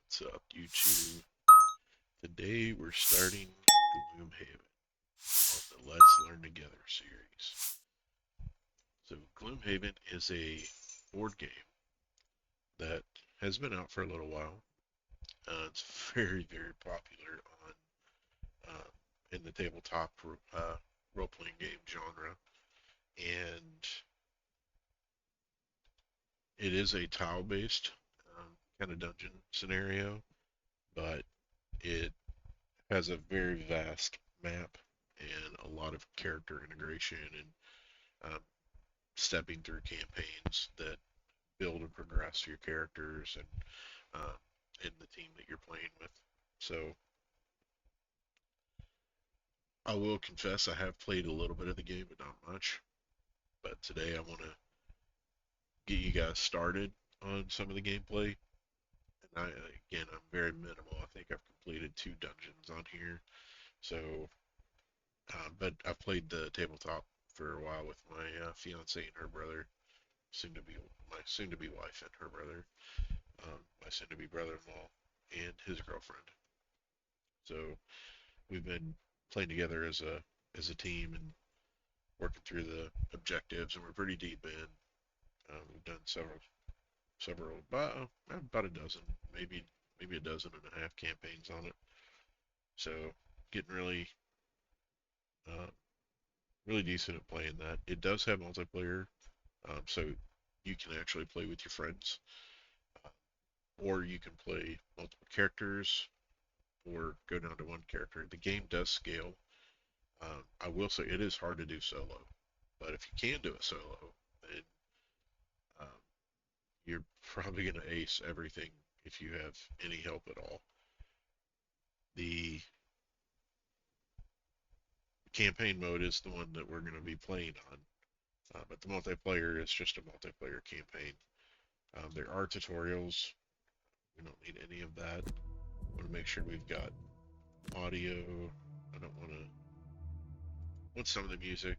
What's up, YouTube? Today we're starting GloomHaven on the Let's Learn Together series. So, GloomHaven is a board game that has been out for a little while. It's very, very popular uh, in the tabletop role-playing game genre, and it is a tile-based kind of dungeon scenario, but it has a very vast map and a lot of character integration and stepping through campaigns that build and progress your characters and the team that you're playing with. So I will confess I have played a little bit of the game, but not much. But today I want to get you guys started on some of the gameplay. And I'm very minimal. I think I've completed 2 dungeons on here. So, but I've played the tabletop for a while with my fiance and her brother, soon to be my soon to be wife and her brother, my soon to be brother-in-law and his girlfriend. So we've been playing together as a team and working through the objectives, and we're pretty deep in. We've done several about a dozen, maybe a dozen and a half campaigns on it. So getting uh, really decent at playing that. It does have multiplayer, so you can actually play with your friends, uh, or you can play multiple characters, or go down to one character. The game does scale. I will say it is hard to do solo, but if you can do it solo, then um, you're probably going to ace everything if you have any help at all. The campaign mode is the one that we're going to be playing on, but the multiplayer is just a multiplayer campaign. There are tutorials. We don't need any of that. I want to make sure we've got audio. I don't want some of the music.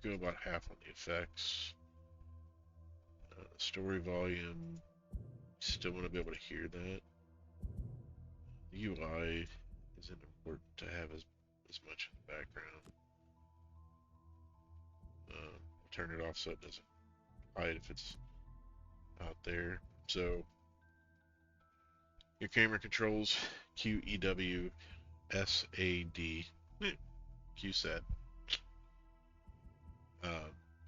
Go about half on the effects. Story volume. Still want to be able to hear that. The UI isn't important to have as much in the background. Turn it off so it doesn't hide if it's out there. So your camera controls QEWSAD. QSAD.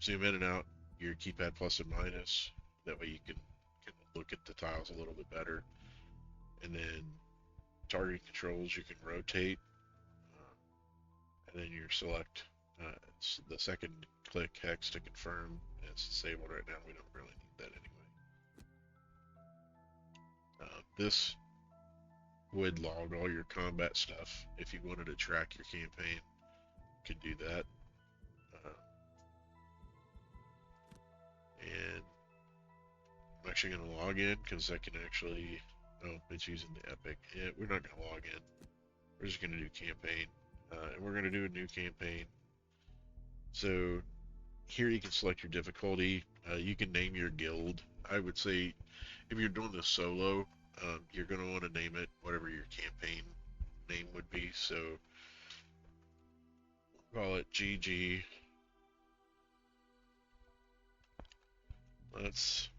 Zoom in and out your keypad plus and minus. That way you can look at the tiles a little bit better. And then target controls, you can rotate, and then you select the second click hex to confirm. It's disabled right now. We don't really need that anyway. This would log all your combat stuff. If you wanted to track your campaign, you could do that. And I'm actually going to log in because I can actually. Oh, it's using the Epic. Yeah, we're not going to log in. We're just going to do campaign. And we're going to do a new campaign. So here you can select your difficulty. You can name your guild. I would say if you're doing this solo, you're going to want to name it whatever your campaign name would be. So call it GG. Let's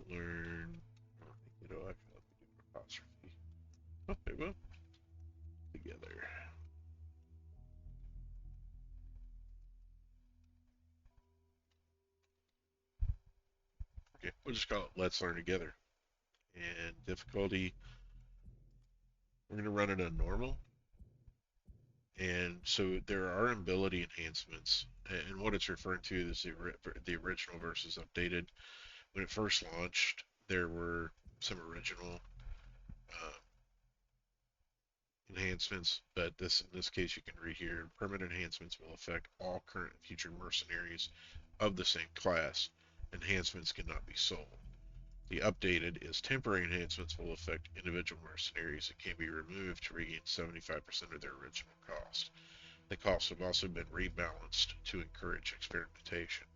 learn. I don't think it'll actually have to do an apostrophe. Oh, it will. Together. Okay, we'll just call it Let's Learn Together. And difficulty, we're going to run it on normal. And so there are ability enhancements. And what it's referring to is the original versus updated. When it first launched, there were some original uh, enhancements, but in this case you can read here, permanent enhancements will affect all current and future mercenaries of the same class. Enhancements cannot be sold. The updated is temporary enhancements will affect individual mercenaries and can be removed to regain 75% of their original cost. The costs have also been rebalanced to encourage experimentation.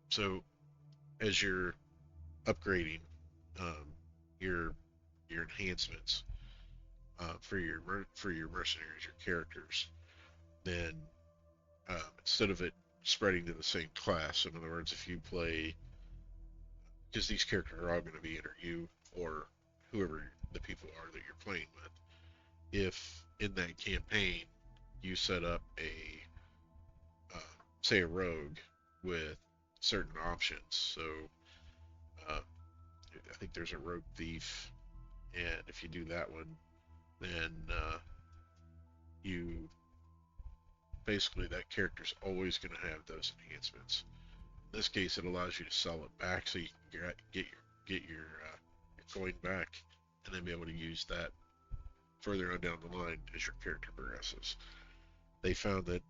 So as you're upgrading, um, your enhancements for your mercenaries, your characters, then instead of it spreading to the same class, in other words, if you play, because these characters are all going to be either you or whoever the people are that you're playing with. If in that campaign you set up uh, say a rogue with certain options, so uh, I think there's a rogue thief, and if you do that one, then you basically that character's always going to have those enhancements. In this case, it allows you to sell it back so you can get your coin back, and then be able to use that further on down the line as your character progresses. They found that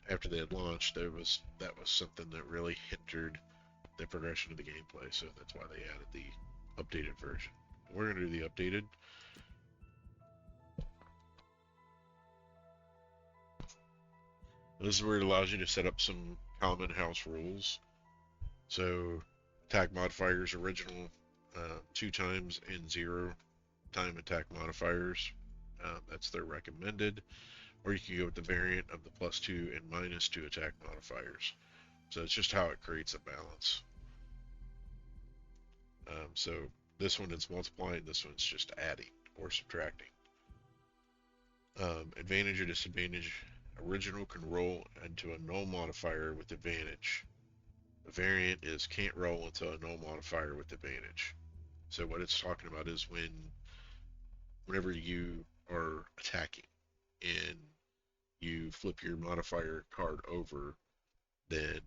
after they had launched, that was something that really hindered the progression of the gameplay, so that's why they added the updated version. We're going to do the updated. This is where it allows you to set up some common house rules. So attack modifiers original 2 times and 0 time attack modifiers. That's their recommended. Or you can go with the variant of the +2 and -2 attack modifiers. So it's just how it creates a balance. So this one is multiplying, this one's just adding or subtracting. Advantage or disadvantage. Original can roll into a null modifier with advantage. The variant is can't roll into a null modifier with advantage. So what it's talking about is whenever you are attacking and you flip your modifier card over, then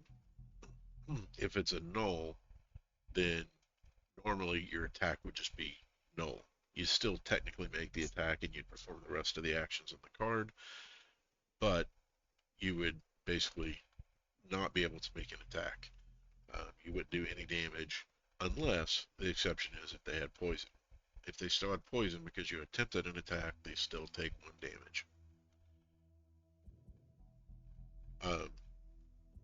if it's a null, then normally your attack would just be null. You still technically make the attack and you'd perform the rest of the actions on the card, but you would basically not be able to make an attack. You wouldn't do any damage unless the exception is if they had poison. If they still had poison because you attempted an attack, they still take 1 damage. Um,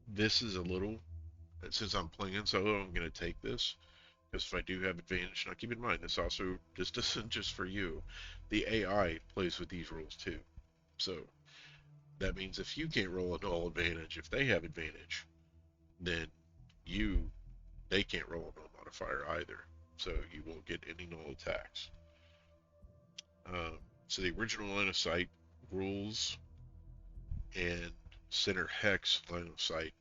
this is a little, since I'm playing solo, I'm going to take this because if I do have advantage, now keep in mind this isn't just for you. The AI plays with these rules too. So that means if you can't roll a null advantage, if they have advantage, then you they can't roll a null modifier either. So you won't get any null attacks. So the original line of sight rules and center hex line of sight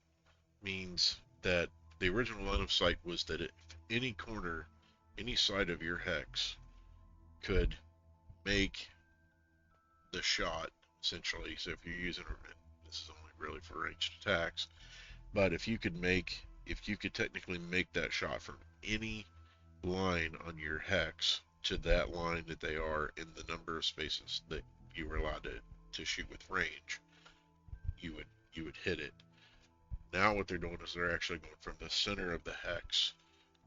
means that the original line of sight was that if any corner, any side of your hex could make the shot, essentially. So if you're using, this is only really for ranged attacks, but if you could technically make that shot from any line on your hex to that line that they are in the number of spaces that you were allowed to shoot with range, you would hit it. Now what they're doing is they're actually going from the center of the hex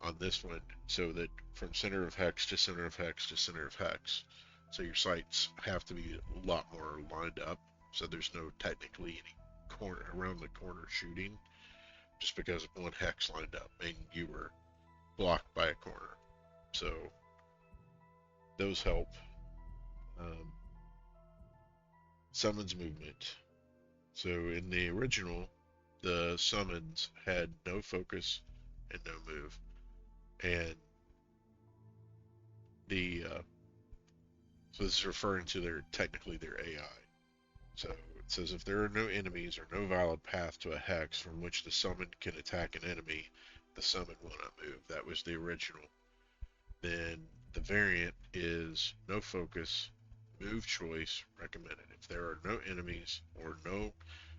on this one, so that from center of hex to center of hex to center of hex. So your sights have to be a lot more lined up. So there's no technically any corner around the corner shooting, just because of one hex lined up and you were blocked by a corner. So those help. Um, Summons movement. So in the original, the summons had no focus and no move, and the so this is referring to their AI. So it says if there are no enemies or no valid path to a hex from which the summon can attack an enemy, the summon will not move. That was the original. Then the variant is no focus, move choice recommended. If there are no enemies or no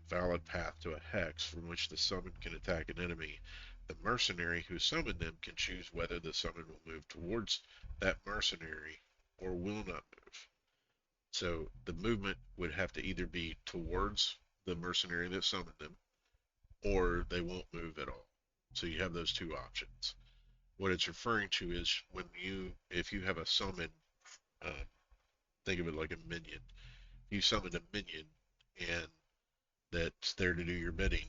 valid path to a hex from which the summon can attack an enemy, the mercenary who summoned them can choose whether the summon will move towards that mercenary or will not move. So the movement would have to either be towards the mercenary that summoned them, or they won't move at all. So you have those 2 options. What it's referring to is if you have a summon, uh, think of it like a minion. You summon a minion, and that's there to do your bidding,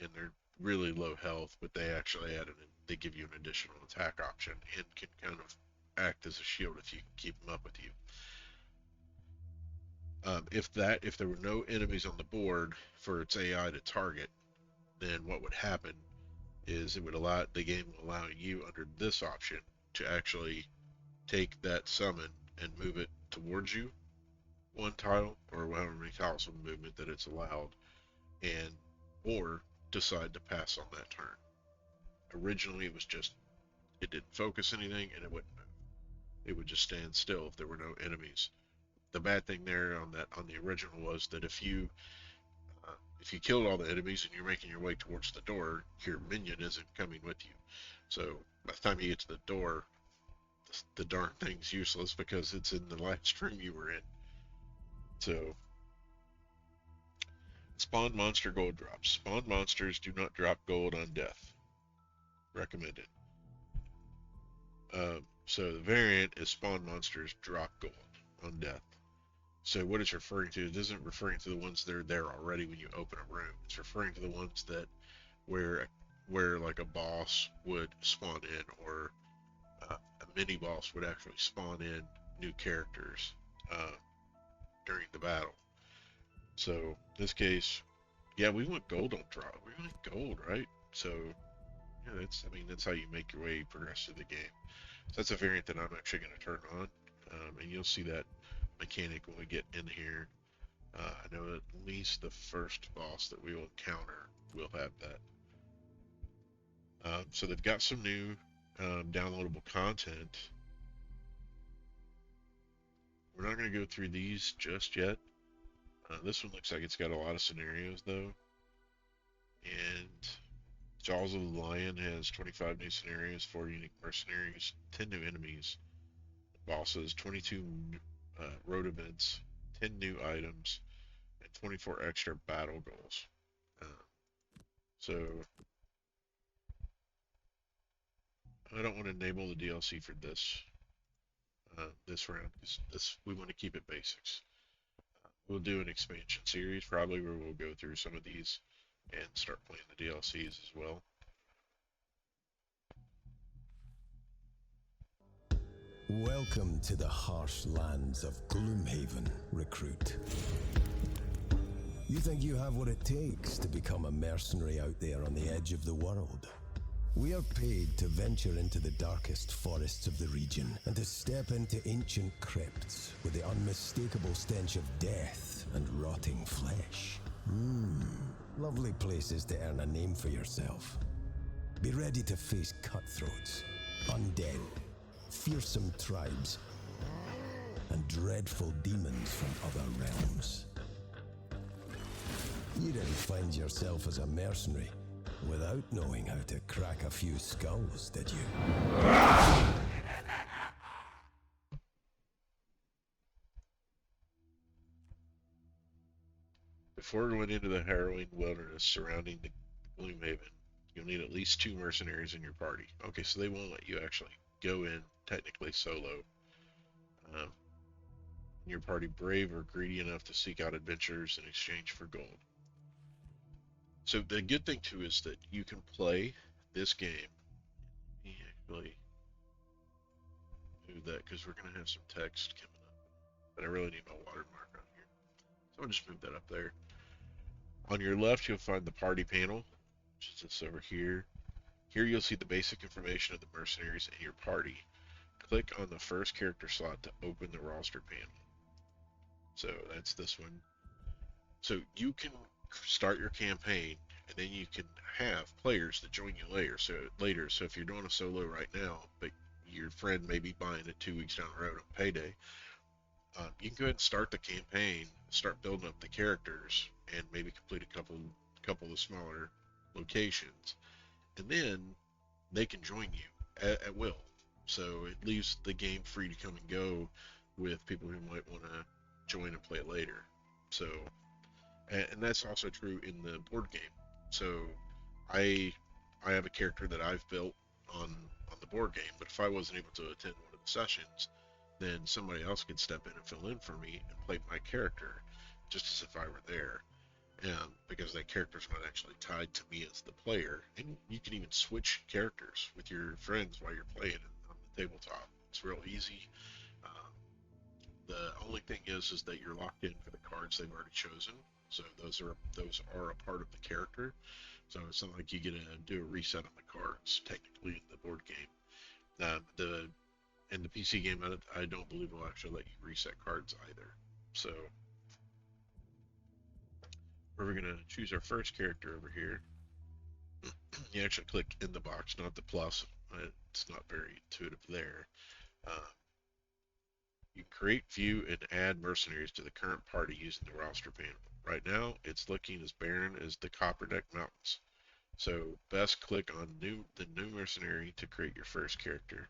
and they're really low health, but they actually they give you an additional attack option and can kind of act as a shield if you can keep them up with you. If there were no enemies on the board for its AI to target, then what would happen is the game will allow you under this option to actually take that summon and move it towards you one tile or however many tiles of movement that it's allowed, and or decide to pass on that turn. Originally, it didn't focus anything and it wouldn't move. It would just stand still if there were no enemies. The bad thing there on the original was that if you killed all the enemies and you're making your way towards the door, your minion isn't coming with you. So by the time you get to the door, the darn thing's useless because it's in the last room you were in. So, spawn monster gold drops. Spawn monsters do not drop gold on death. Recommended. So the variant is spawn monsters drop gold on death. So what it's referring to, it isn't referring to the ones that are there already when you open a room. It's referring to the ones that where like a boss would spawn in, or a mini boss would actually spawn in new characters during the battle. So in this case, yeah, we want gold on drop. We want gold, right? So yeah, that's how you make your way progress through the game. So that's a variant that I'm actually going to turn on, and you'll see that mechanic when we get in here. I know at least the first boss that we will encounter will have that. So they've got some new downloadable content. We're not going to go through these just yet. This one looks like it's got a lot of scenarios though. And Jaws of the Lion has 25 new scenarios, 4 unique mercenaries, 10 new enemies, bosses, 22 road events, 10 new items, and 24 extra battle goals. So I don't want to enable the DLC for this round because we want to keep it basics. We'll do an expansion series probably where we'll go through some of these and start playing the DLCs as well. Welcome to the harsh lands of GloomHaven, recruit. You think you have what it takes to become a mercenary out there on the edge of the world? We are paid to venture into the darkest forests of the region and to step into ancient crypts with the unmistakable stench of death and rotting flesh. Lovely places to earn a name for yourself. Be ready to face cutthroats, undead, fearsome tribes, and dreadful demons from other realms. You didn't find yourself as a mercenary without knowing how to crack a few skulls, did you? Before going into the harrowing wilderness surrounding the GloomHaven, you'll need at least 2 mercenaries in your party. Okay, so they won't let you actually go in technically solo. Your party brave or greedy enough to seek out adventures in exchange for gold. So the good thing too is that you can play this game. Let me actually do that because we're going to have some text coming up. But I really need my watermark on here. So I'll just move that up there. On your left, you'll find the party panel, which is this over here. Here you'll see the basic information of the mercenaries in your party. Click on the first character slot to open the roster panel. So that's this one. So you can start your campaign, and then you can have players that join you later. So if you're doing a solo right now, but your friend may be buying it 2 weeks down the road on payday, you can go ahead and start the campaign, start building up the characters, and maybe complete a couple of smaller locations, and then they can join you at will. So it leaves the game free to come and go with people who might want to join and play it later. So, and that's also true in the board game. So I have a character that I've built on the board game, but if I wasn't able to attend one of the sessions, then somebody else could step in and fill in for me and play my character just as if I were there. Because that character's not actually tied to me as the player, and you can even switch characters with your friends while you're playing it on the tabletop. It's real easy. Um, the only thing is that you're locked in for the cards they've already chosen. So those are a part of the character. So it's not like you get to do a reset on the cards technically in the board game. The in the PC game, I don't believe will actually let you reset cards either. So we're gonna choose our first character over here. You actually click in the box, not the plus. It's not very intuitive there. Uh, you create, view, and add mercenaries to the current party using the roster panel. Right now, it's looking as barren as the Copperdeck Mountains. So best click on the new mercenary to create your first character.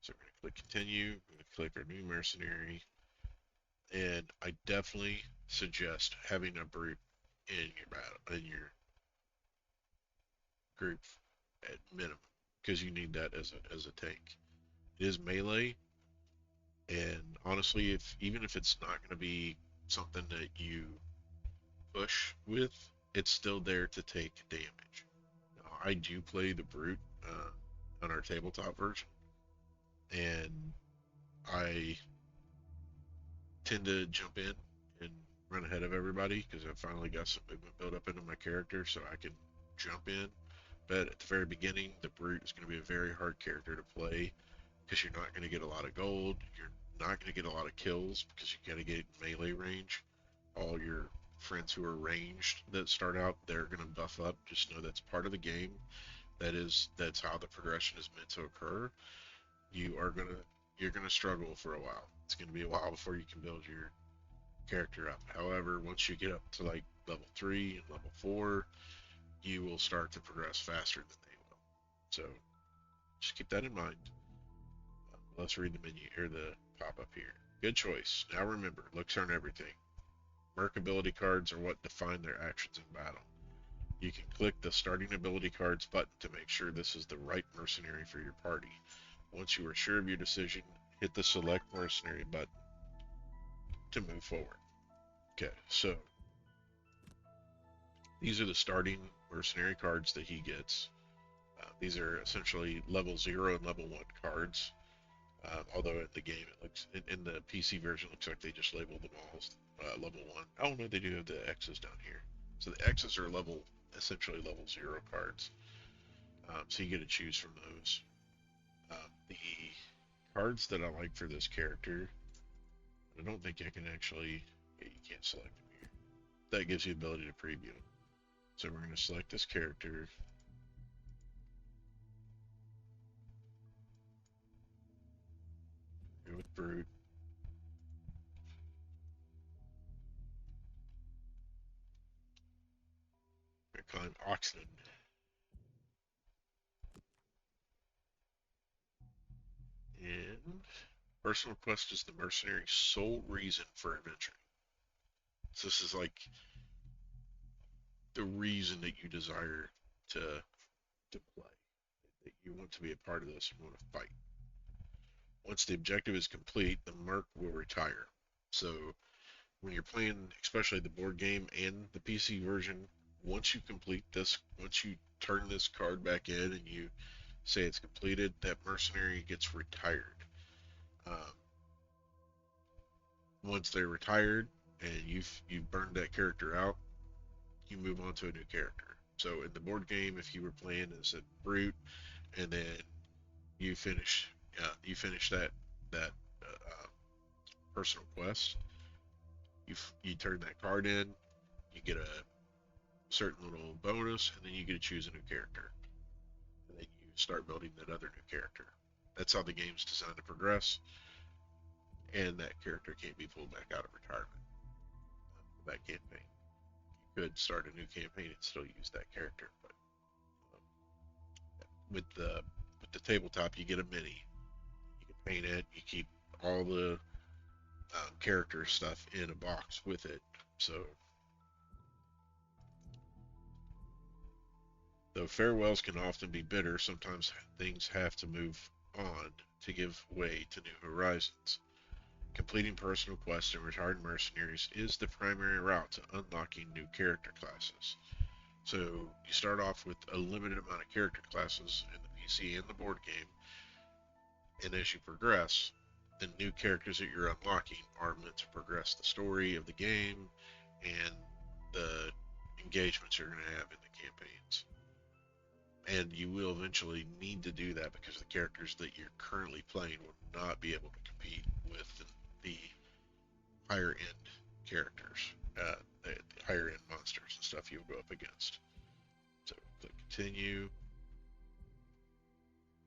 So we're gonna click continue. We're gonna click our new mercenary, and I definitely suggest having a brute in your your group at minimum, because you need that as a tank. It is melee, and honestly, if even if it's not going to be something that you push with, it's still there to take damage. Now, I do play the brute on our tabletop version, and I tend to jump in and run ahead of everybody because I finally got some movement built up into my character, so I can jump in. But at the very beginning, the brute is going to be a very hard character to play because you're not going to get a lot of gold. You're not going to get a lot of kills because you got to get melee range. All your friends who are ranged that start out, they're going to buff up. Just know that's part of the game. That's how the progression is meant to occur. You are gonna you're gonna struggle for a while. It's gonna be a while before you can build your character up. However, once you get up to like level 3 and level 4, you will start to progress faster than they will. So just keep that in mind. Let's read the menu or the pop up here. Good choice. Now remember, looks aren't everything. Merc ability cards are what define their actions in battle. You can click the starting ability cards button to make sure this is the right mercenary for your party. Once you are sure of your decision, hit the select mercenary button to move forward. Okay, so these are the starting mercenary cards that he gets. These are essentially level 0 and level 1 cards. Although in the game, it looks in the PC version, it looks like they just labeled them all as level 1. Oh no, they do have the X's down here. So the X's are essentially level 0 cards. So you get to choose from those. The cards that I like for this character, I don't think I can actually. Yeah, you can't select them here. That gives you the ability to preview them. So we're going to select this character. Go with Brute. I climb Oxen. And personal quest is the mercenary's sole reason for adventuring. So this is like the reason that you desire to play, that you want to be a part of this and want to fight. Once the objective is complete, the merc will retire. So when you're playing, especially the board game and the PC version, once you turn this card back in and you say it's completed, that mercenary gets retired. Um, Once they're retired and you've burned that character out, you move on to a new character. So in the board game, if you were playing as a brute and then you finish that personal quest, you turn that card in, you get a certain little bonus, and then you get to choose a new character, and then you start building that other new character. That's how the game's designed to progress, and that character can't be pulled back out of retirement. That campaign, you could start a new campaign and still use that character, but um, with the tabletop, you get a mini. You can paint it. You keep all the character stuff in a box with it. So, though farewells can often be bitter, sometimes things have to move on to give way to new horizons. Completing personal quests and retired mercenaries is the primary route to unlocking new character classes. So you start off with a limited amount of character classes in the PC and the board game, And as you progress, the new characters that you're unlocking are meant to progress the story of the game and the engagements you're going to have in the campaigns. And you will eventually need to do that because the characters that you're currently playing will not be able to compete with the higher end characters, the higher end monsters and stuff you'll go up against. So click continue.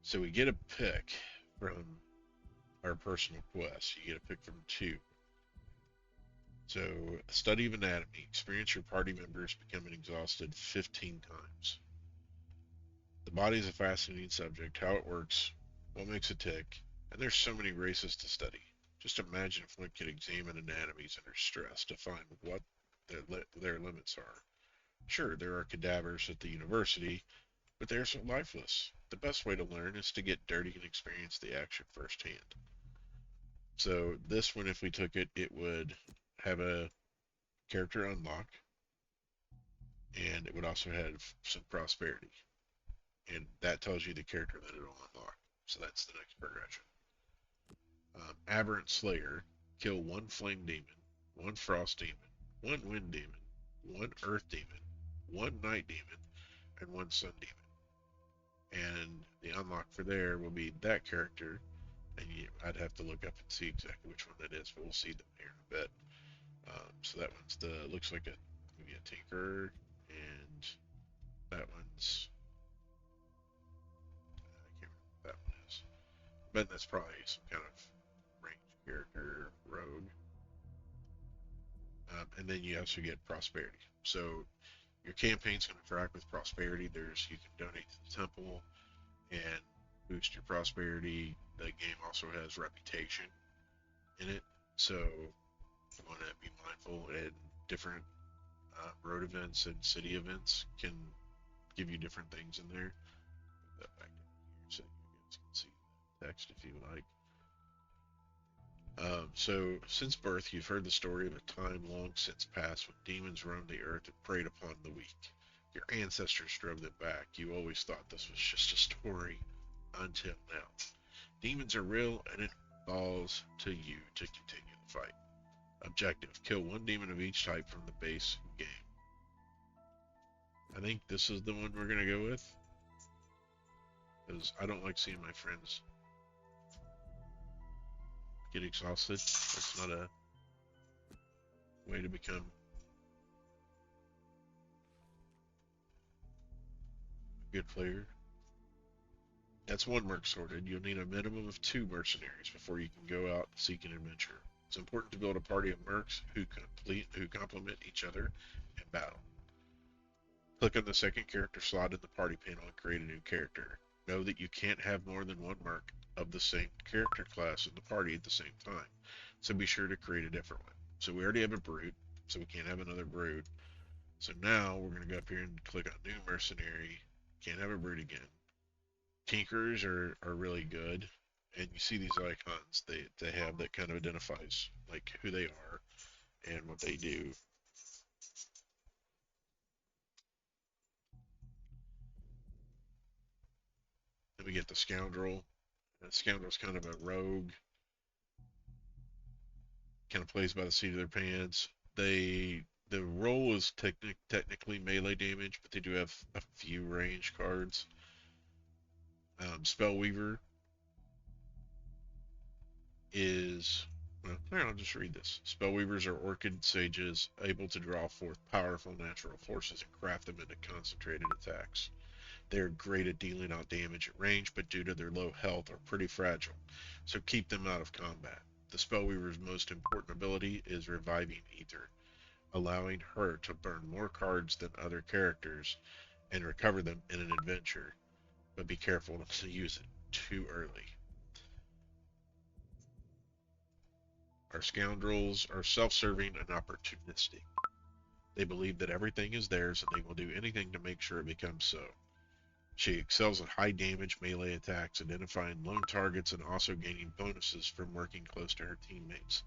So we get a pick from our personal quest. You get a pick from two. So, a study of anatomy. Experience your party members becoming exhausted 15 times. The body is a fascinating subject. How it works, what makes it tick, and there's so many races to study. Just imagine if one could examine anatomies under stress to find what their limits are. Sure, there are cadavers at the university, but they're so lifeless. The best way to learn is to get dirty and experience the action firsthand. So this one, if we took it, it would have a character unlock, and it would also have some prosperity, and that tells you the character that it'll unlock. So that's the next progression. Aberrant Slayer, kill one flame demon, one frost demon, one wind demon, one earth demon, one night demon, and one sun demon. And the unlock for there will be that character, and I'd have to look up and see exactly which one that is, but we'll see them here in a bit. So that one's looks like maybe a tinker, and that one's I can't remember what that one is, but that's probably some kind of range character, rogue. And then you also get prosperity. So your campaign's going to track with prosperity. You can donate to the temple and boost your prosperity. The game also has reputation in it, so you want to be mindful. And different road events and city events can give you different things in there. Put that back down here so you guys can see the text if you like. So, since birth, you've heard the story of a time long since past when demons roamed the earth and preyed upon the weak. Your ancestors drove them back. You always thought this was just a story until now. Demons are real, and it falls to you to continue the fight. Objective: kill one demon of each type from the base game. I think this is the one we're going to go with, because I don't like seeing my friends get exhausted. That's not a way to become a good player. That's one merc sorted. You'll need a minimum of 2 mercenaries before you can go out and seek an adventure. It's important to build a party of mercs who complement each other in battle. Click on the second character slot in the party panel and create a new character. Know that you can't have more than one merc of the same character class in the party at the same time, so be sure to create a different one. So we already have a brute, so we can't have another brute. So now we're going to go up here and click on new mercenary. Can't have a brute again. Tinkers are really good, and you see these icons they have that kind of identifies like who they are and what they do. Then we get the scoundrel. The scoundrel's kind of a rogue, kind of plays by the seat of their pants. The role is technically melee damage, but they do have a few range cards. Spellweaver is, well, here, I'll just read this. Spellweavers are orchid sages able to draw forth powerful natural forces and craft them into concentrated attacks. They are great at dealing out damage at range, but due to their low health are pretty fragile, so keep them out of combat. The Spellweaver's most important ability is Reviving Ether, allowing her to burn more cards than other characters and recover them in an adventure, but be careful not to use it too early. Our scoundrels are self-serving and opportunistic. They believe that everything is theirs and they will do anything to make sure it becomes so. She excels at high damage melee attacks, identifying lone targets and also gaining bonuses from working close to her teammates.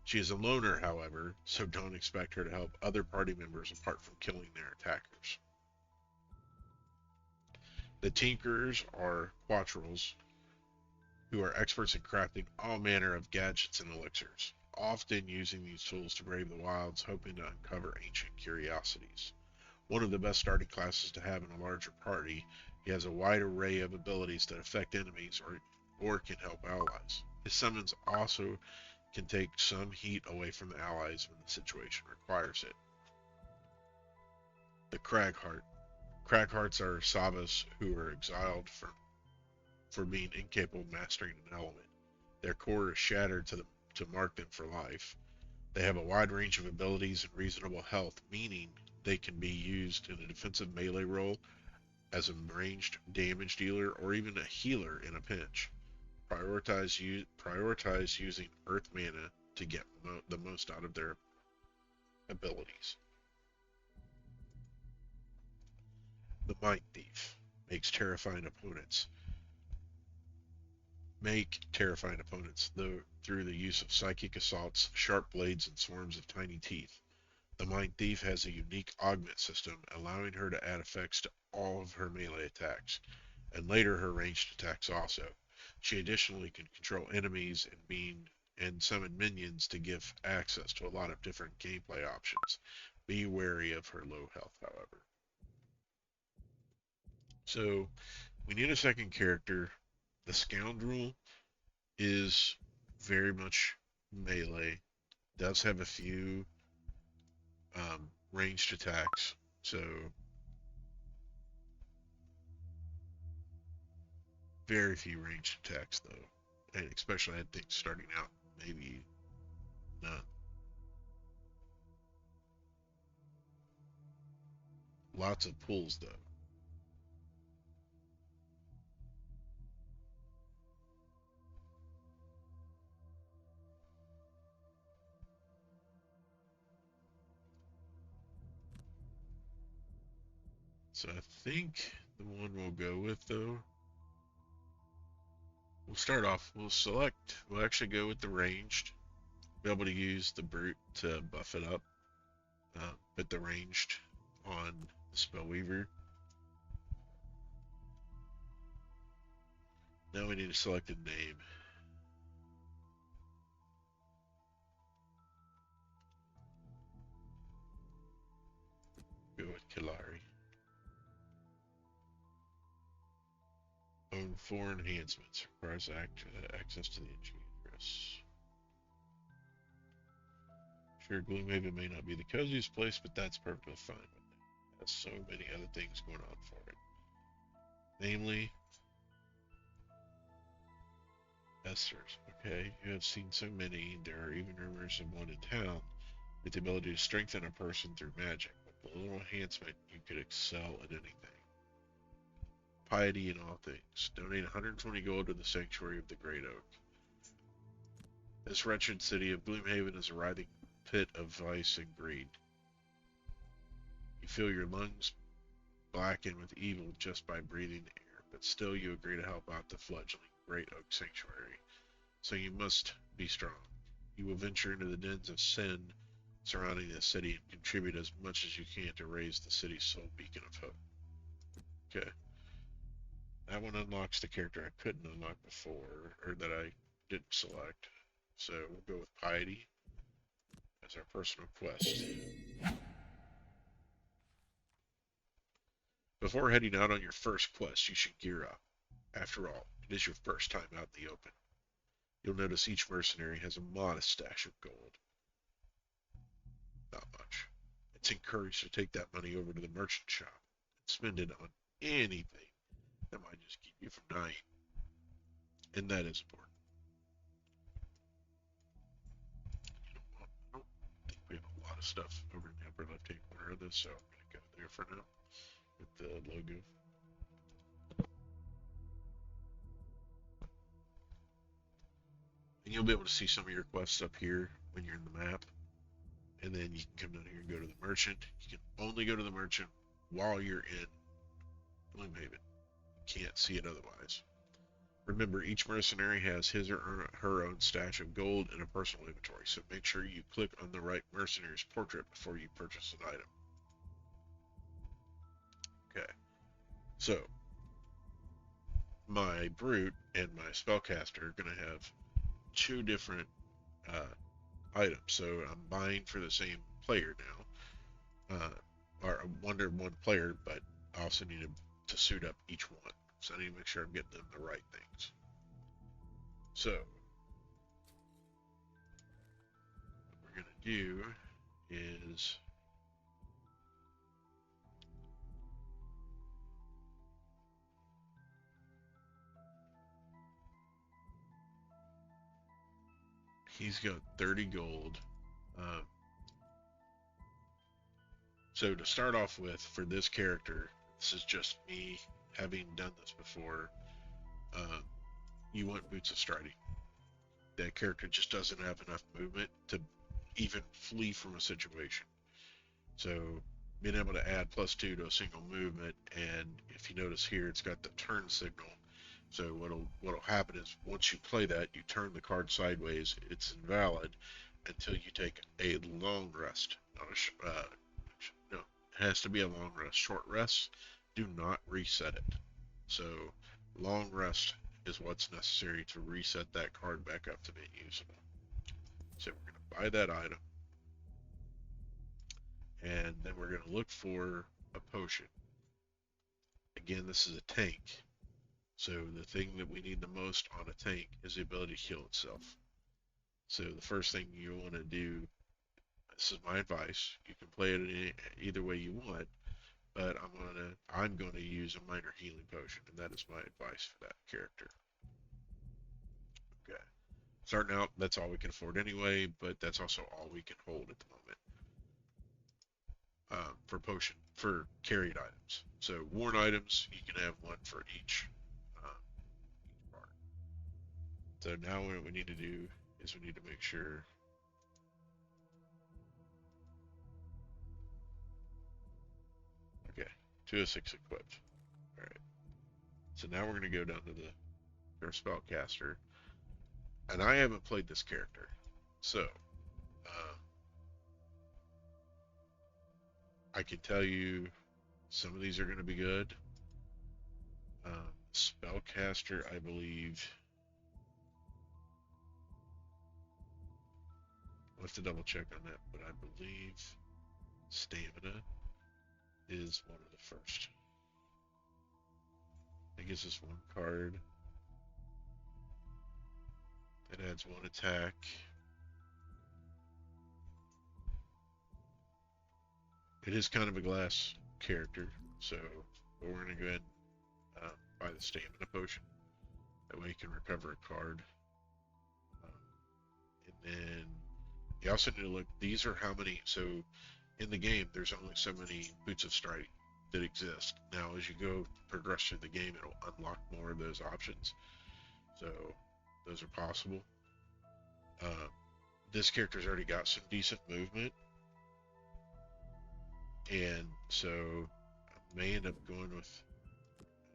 She is a loner, however, so don't expect her to help other party members apart from killing their attackers. The Tinkers are quattrels. who are experts in crafting all manner of gadgets and elixirs, often using these tools to brave the wilds, hoping to uncover ancient curiosities. One of the best starting classes to have in a larger party, he has a wide array of abilities that affect enemies or can help allies. His summons also can take some heat away from the allies when the situation requires it. The Cragheart. Craghearts are Savas who are exiled for being incapable of mastering an element. Their core is shattered to mark them for life. They have a wide range of abilities and reasonable health, meaning they can be used in a defensive melee role, as a ranged damage dealer, or even a healer in a pinch. Prioritize using earth mana to get the most out of their abilities. The Mind Thief makes terrifying opponents make terrifying opponents though through the use of psychic assaults, sharp blades, and swarms of tiny teeth. The Mind Thief has a unique augment system, allowing her to add effects to all of her melee attacks, and later her ranged attacks also. She additionally can control enemies and summon minions to give access to a lot of different gameplay options. Be wary of her low health, however. So we need a second character. The Scoundrel is very much melee. Does have a few ranged attacks. So very few ranged attacks though, and especially I think starting out maybe none. Lots of pulls though. So I think the one we'll go with though, we'll start off. We'll actually go with the ranged. Be able to use the brute to buff it up, put the ranged on the spellweaver. Now we need to select a name. Go with Kalari. Own 4 enhancements. Requires access to the Enchantress. Sure, GloomHaven may not be the coziest place, but that's perfectly fine with me. It has so many other things going on for it. Namely, Esther's. Okay, you have seen so many, there are even rumors of one in town with the ability to strengthen a person through magic. With a little enhancement, you could excel at anything. Piety in all things. Donate 120 gold to the Sanctuary of the Great Oak. This wretched city of GloomHaven is a writhing pit of vice and greed. You feel your lungs blacken with evil just by breathing the air, but still you agree to help out the fledgling Great Oak Sanctuary. So you must be strong. You will venture into the dens of sin surrounding the city and contribute as much as you can to raise the city's sole beacon of hope. Okay. That one unlocks the character I couldn't unlock before, or that I didn't select. So we'll go with Piety as our personal quest. Before heading out on your first quest, you should gear up. After all, it is your first time out in the open. You'll notice each mercenary has a modest stash of gold. Not much. It's encouraged to take that money over to the merchant shop and spend it on anything that might just keep you from dying. And that is important. I don't think we have a lot of stuff over in the upper left hand corner of this, so I'm going to go there for now with the logo. And you'll be able to see some of your quests up here when you're in the map. And then you can come down here and go to the merchant. You can only go to the merchant while you're in GloomHaven. You can't see it otherwise. Remember, each mercenary has his or her own stash of gold and a personal inventory, so make sure you click on the right mercenary's portrait before you purchase an item. Okay, so my brute and my spellcaster are going to have two different uh, items. So I'm buying for the same player now, or one player, but I also need to suit up each one. So I need to make sure I'm getting them the right things. So what we're going to do is he's got 30 gold. Um, so to start off with, for this character, this is just me having done this before. Um, you want boots of striding. That character just doesn't have enough movement to even flee from a situation. So being able to add +2 to a single movement, and if you notice here, it's got the turn signal. So what'll happen is once you play that, you turn the card sideways. It's invalid until you take a long rest. Not a no, it has to be a long rest. Short rests do not reset it. So long rest is what's necessary to reset that card back up to being usable. So we're going to buy that item, and then we're going to look for a potion. Again, this is a tank. So the thing that we need the most on a tank is the ability to heal itself. So the first thing you want to do, this is my advice. You can play it either way you want, but I'm gonna use a minor healing potion, and that is my advice for that character. Okay. Starting out, that's all we can afford anyway, but that's also all we can hold at the moment. For carried items. So worn items, you can have one for each part. So now what we need to do is we need to make sure. Okay, 2 of 6 equipped. All right. So now we're gonna go down to our spellcaster, and I haven't played this character, so I can tell you some of these are gonna be good. Spellcaster, I believe. I'll have to double check on that, but I believe stamina is one of the first. It gives us one card. It adds one attack. It is kind of a glass character, so we're going to go ahead and buy the stamina potion. That way you can recover a card. And then you also need to look, these are how many, so in the game, there's only so many boots of striding that exist. Now, as you go progress through the game, it'll unlock more of those options. So those are possible. Uh, this character's already got some decent movement, and so I may end up going with.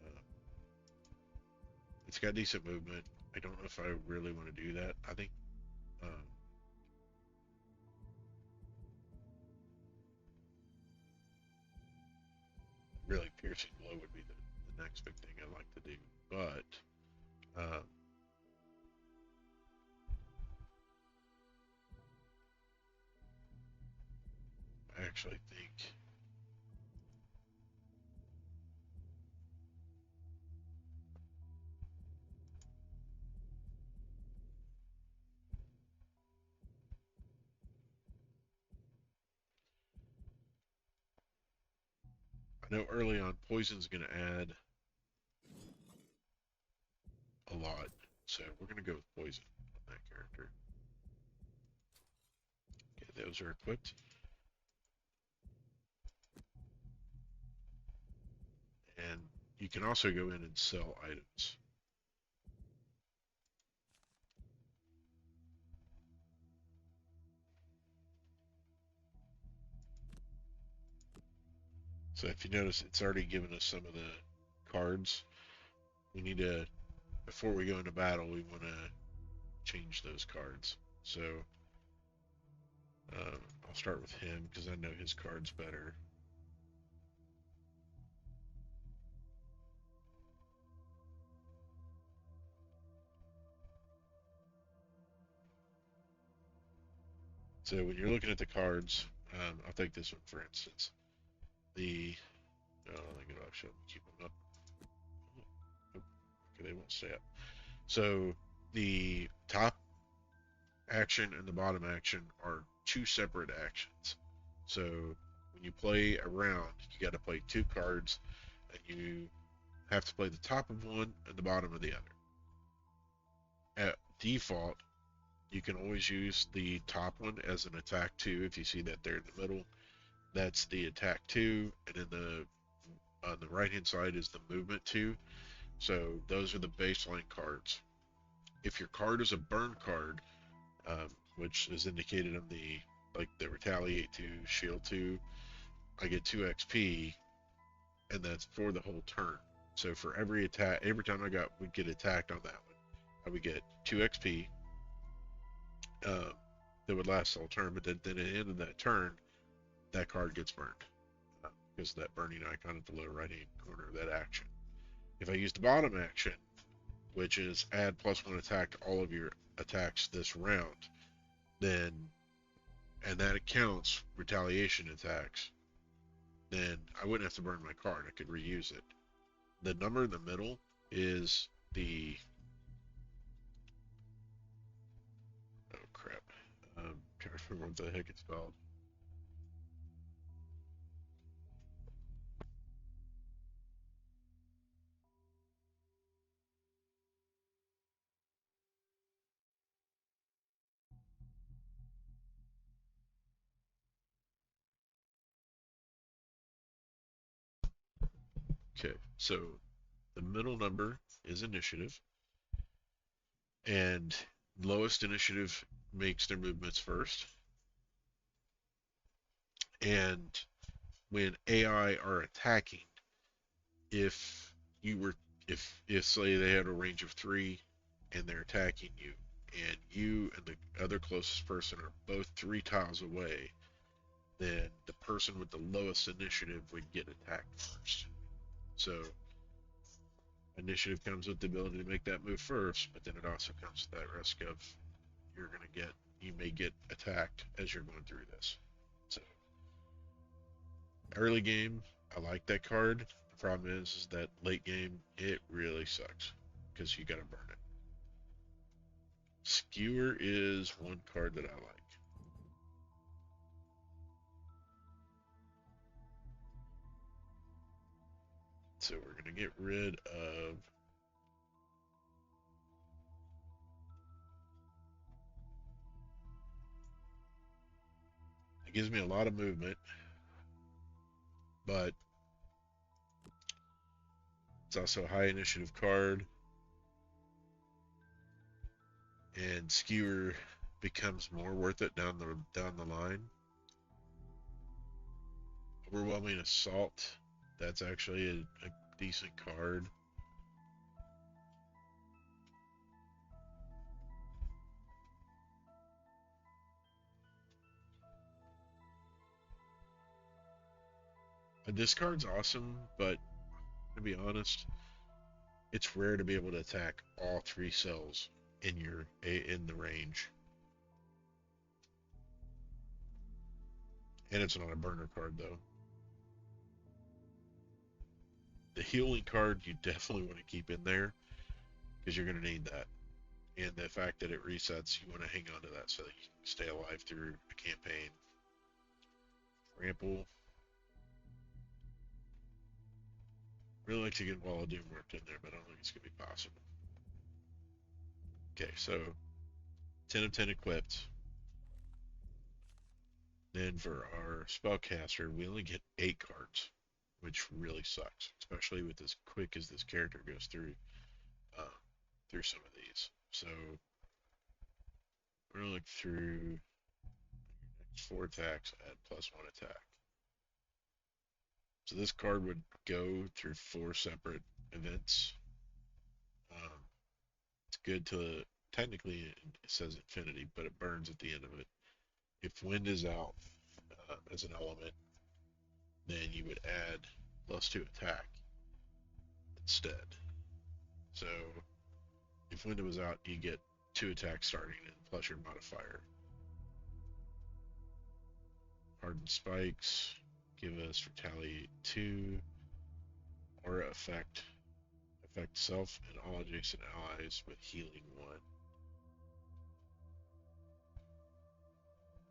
Uh, it's got decent movement. I don't know if I really want to do that. I think. Really piercing blow would be the next big thing I'd like to do, but I actually think I know early on poison's going to add a lot, so we're going to go with poison on that character. Okay, those are equipped. And you can also go in and sell items. So if you notice, it's already given us some of the cards. We need to, before we go into battle, we want to change those cards. So I'll start with him because I know his cards better. So when you're looking at the cards, I'll take this one for instance. The I don't think it'll actually keep them up. Nope. Okay, they won't stay up. So the top action and the bottom action are two separate actions. So when you play a round, you got to play two cards, and you have to play the top of one and the bottom of the other. At default, you can always use the top one as an attack two if you see that there in the middle. That's the attack two, and then on the right hand side is the movement two. So those are the baseline cards. If your card is a burn card, which is indicated on the retaliate 2, shield 2, I get 2 XP, and that's for the whole turn. So for every attack, every time would get attacked on that one, I would get 2 XP. That would last the whole turn, but then at the end of that turn, that card gets burned because of that burning icon at the lower right hand corner of that action. If I use the bottom action, which is add +1 attack to all of your attacks this round, then and that counts retaliation attacks, then I wouldn't have to burn my card. I could reuse it. The number in the middle is the oh crap. Trying to remember what the heck it's called. Okay, so the middle number is initiative, and lowest initiative makes their movements first. And when AI are attacking, if you were if say they had a range of 3 and they're attacking you, and you and the other closest person are both 3 tiles away, then the person with the lowest initiative would get attacked first. So initiative comes with the ability to make that move first, but then it also comes with that risk of you may get attacked as you're going through this. So early game, I like that card. The problem is that late game, it really sucks because you got to burn it. Skewer is one card that I like. So we're going to get rid of it gives me a lot of movement, but it's also a high initiative card, and Skewer becomes more worth it down the line. Overwhelming Assault, that's actually a decent card. This card's awesome, but to be honest, it's rare to be able to attack all 3 cells in the range. And it's not a burner card though. The healing card you definitely want to keep in there because you're going to need that. And the fact that it resets, you want to hang on to that so that you can stay alive through a campaign. Trample. Really like to get Wall of Doom worked in there, but I don't think it's going to be possible. Okay, so 10 of 10 equipped. Then for our spellcaster, we only get 8 cards, which really sucks, especially with as quick as this character goes uh, through some of these. So we're gonna look through 4 attacks, add +1 attack. So this card would go through 4 separate events. It's good to technically it says infinity, but it burns at the end of it. If wind is out as an element, then you would add +2 attack instead. So if wind was out, you get 2 attacks starting and plus your modifier. Hardened Spikes. Give us Retaliate 2. Aura Effect. Affect self and all adjacent allies with Healing 1.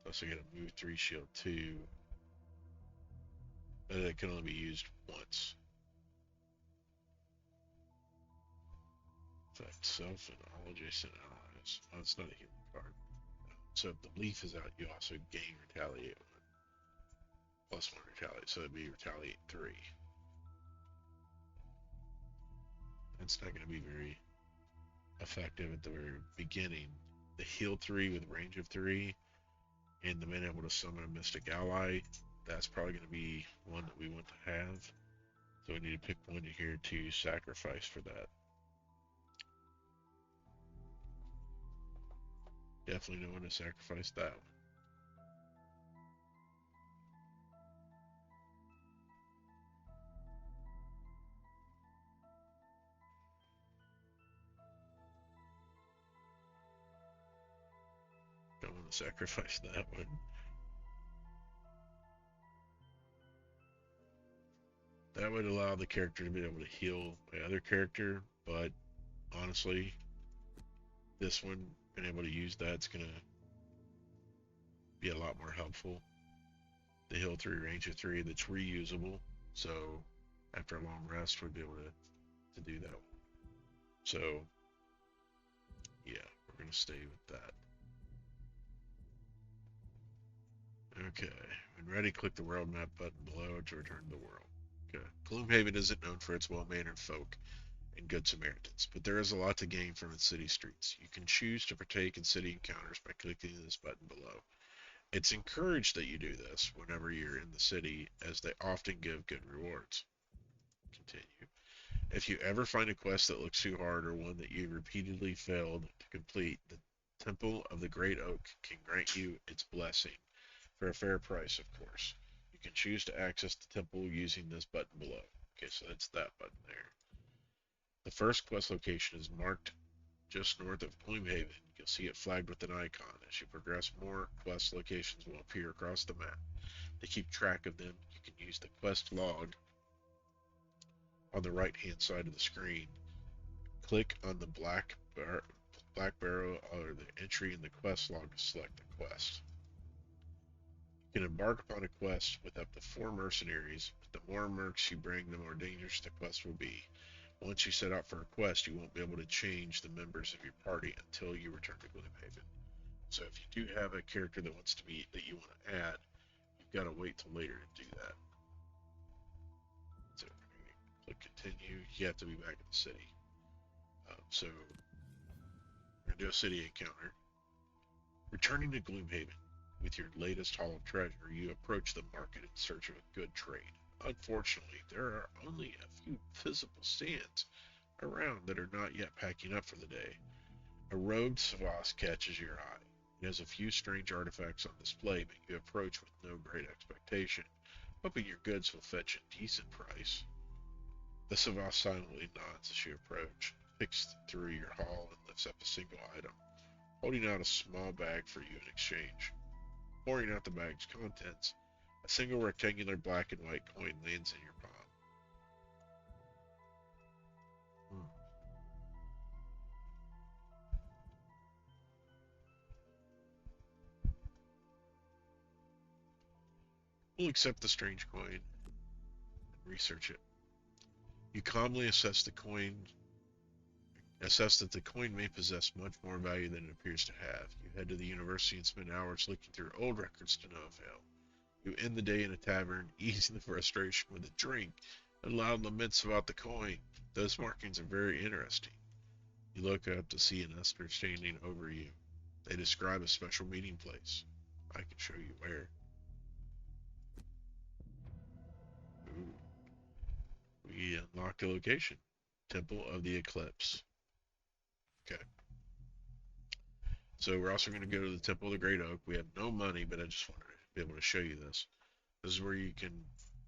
Also get a Move 3 Shield 2. But it can only be used once. Affect self and all adjacent allies. Oh, it's not a healing card. So if the leaf is out, you also gain Retaliate 1. Plus 1 Retaliate. So it'd be Retaliate 3. That's not going to be very effective at the very beginning. The heal 3 with range of 3 and the being able to summon a mystic ally, that's probably going to be one that we want to have. So we need to pick one here to sacrifice for that. Definitely don't want to sacrifice that one. Don't want to sacrifice that one. That would allow the character to be able to heal my other character, but honestly, this one, being able to use that's going to be a lot more helpful. The heal 3, range of 3, that's reusable, so after a long rest, we'd be able to do that. So, yeah, we're going to stay with that. Okay, when ready, click the world map button below to return to the world. Okay. GloomHaven isn't known for its well-mannered folk and good Samaritans, but there is a lot to gain from its city streets. You can choose to partake in city encounters by clicking this button below. It's encouraged that you do this whenever you're in the city, as they often give good rewards. Continue. If you ever find a quest that looks too hard or one that you repeatedly failed to complete, the Temple of the Great Oak can grant you its blessing for a fair price, of course. You can choose to access the temple using this button below. Okay, so that's that button there. The first quest location is marked just north of GloomHaven. You'll see it flagged with an icon. As you progress, more quest locations will appear across the map. To keep track of them, you can use the quest log on the right-hand side of the screen. Click on the Black Barrow or the entry in the quest log to select the quest. You can embark upon a quest with up to 4 mercenaries, but the more mercs you bring, the more dangerous the quest will be. Once you set out for a quest, you won't be able to change the members of your party until you return to GloomHaven. So if you do have a character that you want to add, you've got to wait till later to do that. So click continue. You have to be back in the city. So we're gonna do a city encounter. Returning to GloomHaven. With your latest haul of treasure, you approach the market in search of a good trade. Unfortunately, there are only a few visible stands around that are not yet packing up for the day. A robed Savas catches your eye. It has a few strange artifacts on display, but you approach with no great expectation, hoping your goods will fetch a decent price. The Savas silently nods as you approach, picks through your haul, and lifts up a single item, holding out a small bag for you in exchange. Pouring out the bag's contents, a single rectangular black and white coin lands in your palm. We'll accept the strange coin and research it. You calmly assess that the coin may possess much more value than it appears to have. You head to the university and spend hours looking through old records to no avail. You end the day in a tavern, easing the frustration with a drink and loud laments about the coin. Those markings are very interesting. You look up to see an Esther standing over you. They describe a special meeting place. I can show you where. Ooh. We unlocked a location. Temple of the Eclipse. Okay. So we're also going to go to the Temple of the Great Oak. We have no money, but I just wanted to be able to show you this. This is where you can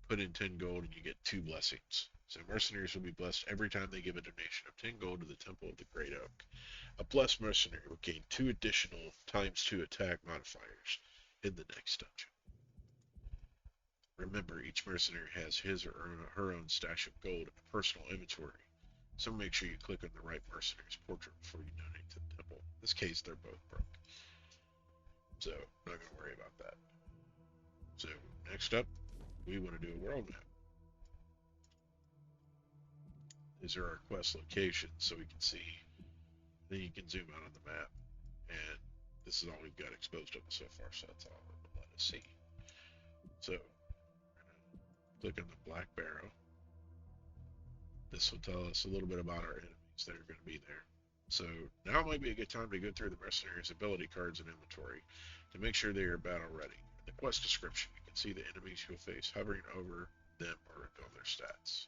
put in 10 gold and you get 2 blessings. So mercenaries will be blessed every time they give a donation of 10 gold to the Temple of the Great Oak. A blessed mercenary will gain 2 additional ×2 attack modifiers in the next dungeon. Remember, each mercenary has his or her own stash of gold and a personal inventory, so make sure you click on the right mercenary's portrait before you donate to the temple. In this case, they're both broke, so I'm not going to worry about that. So next up, we want to do a world map. These are our quest locations, so we can see. Then you can zoom out on the map, and this is all we've got exposed of it so far, so that's all it will let us see. So click on the Black Barrow. This will tell us a little bit about our enemies that are going to be there. So now might be a good time to go through the mercenaries' ability cards and inventory to make sure they are battle ready. In the quest description, you can see the enemies you'll face hovering over them or reveal their stats.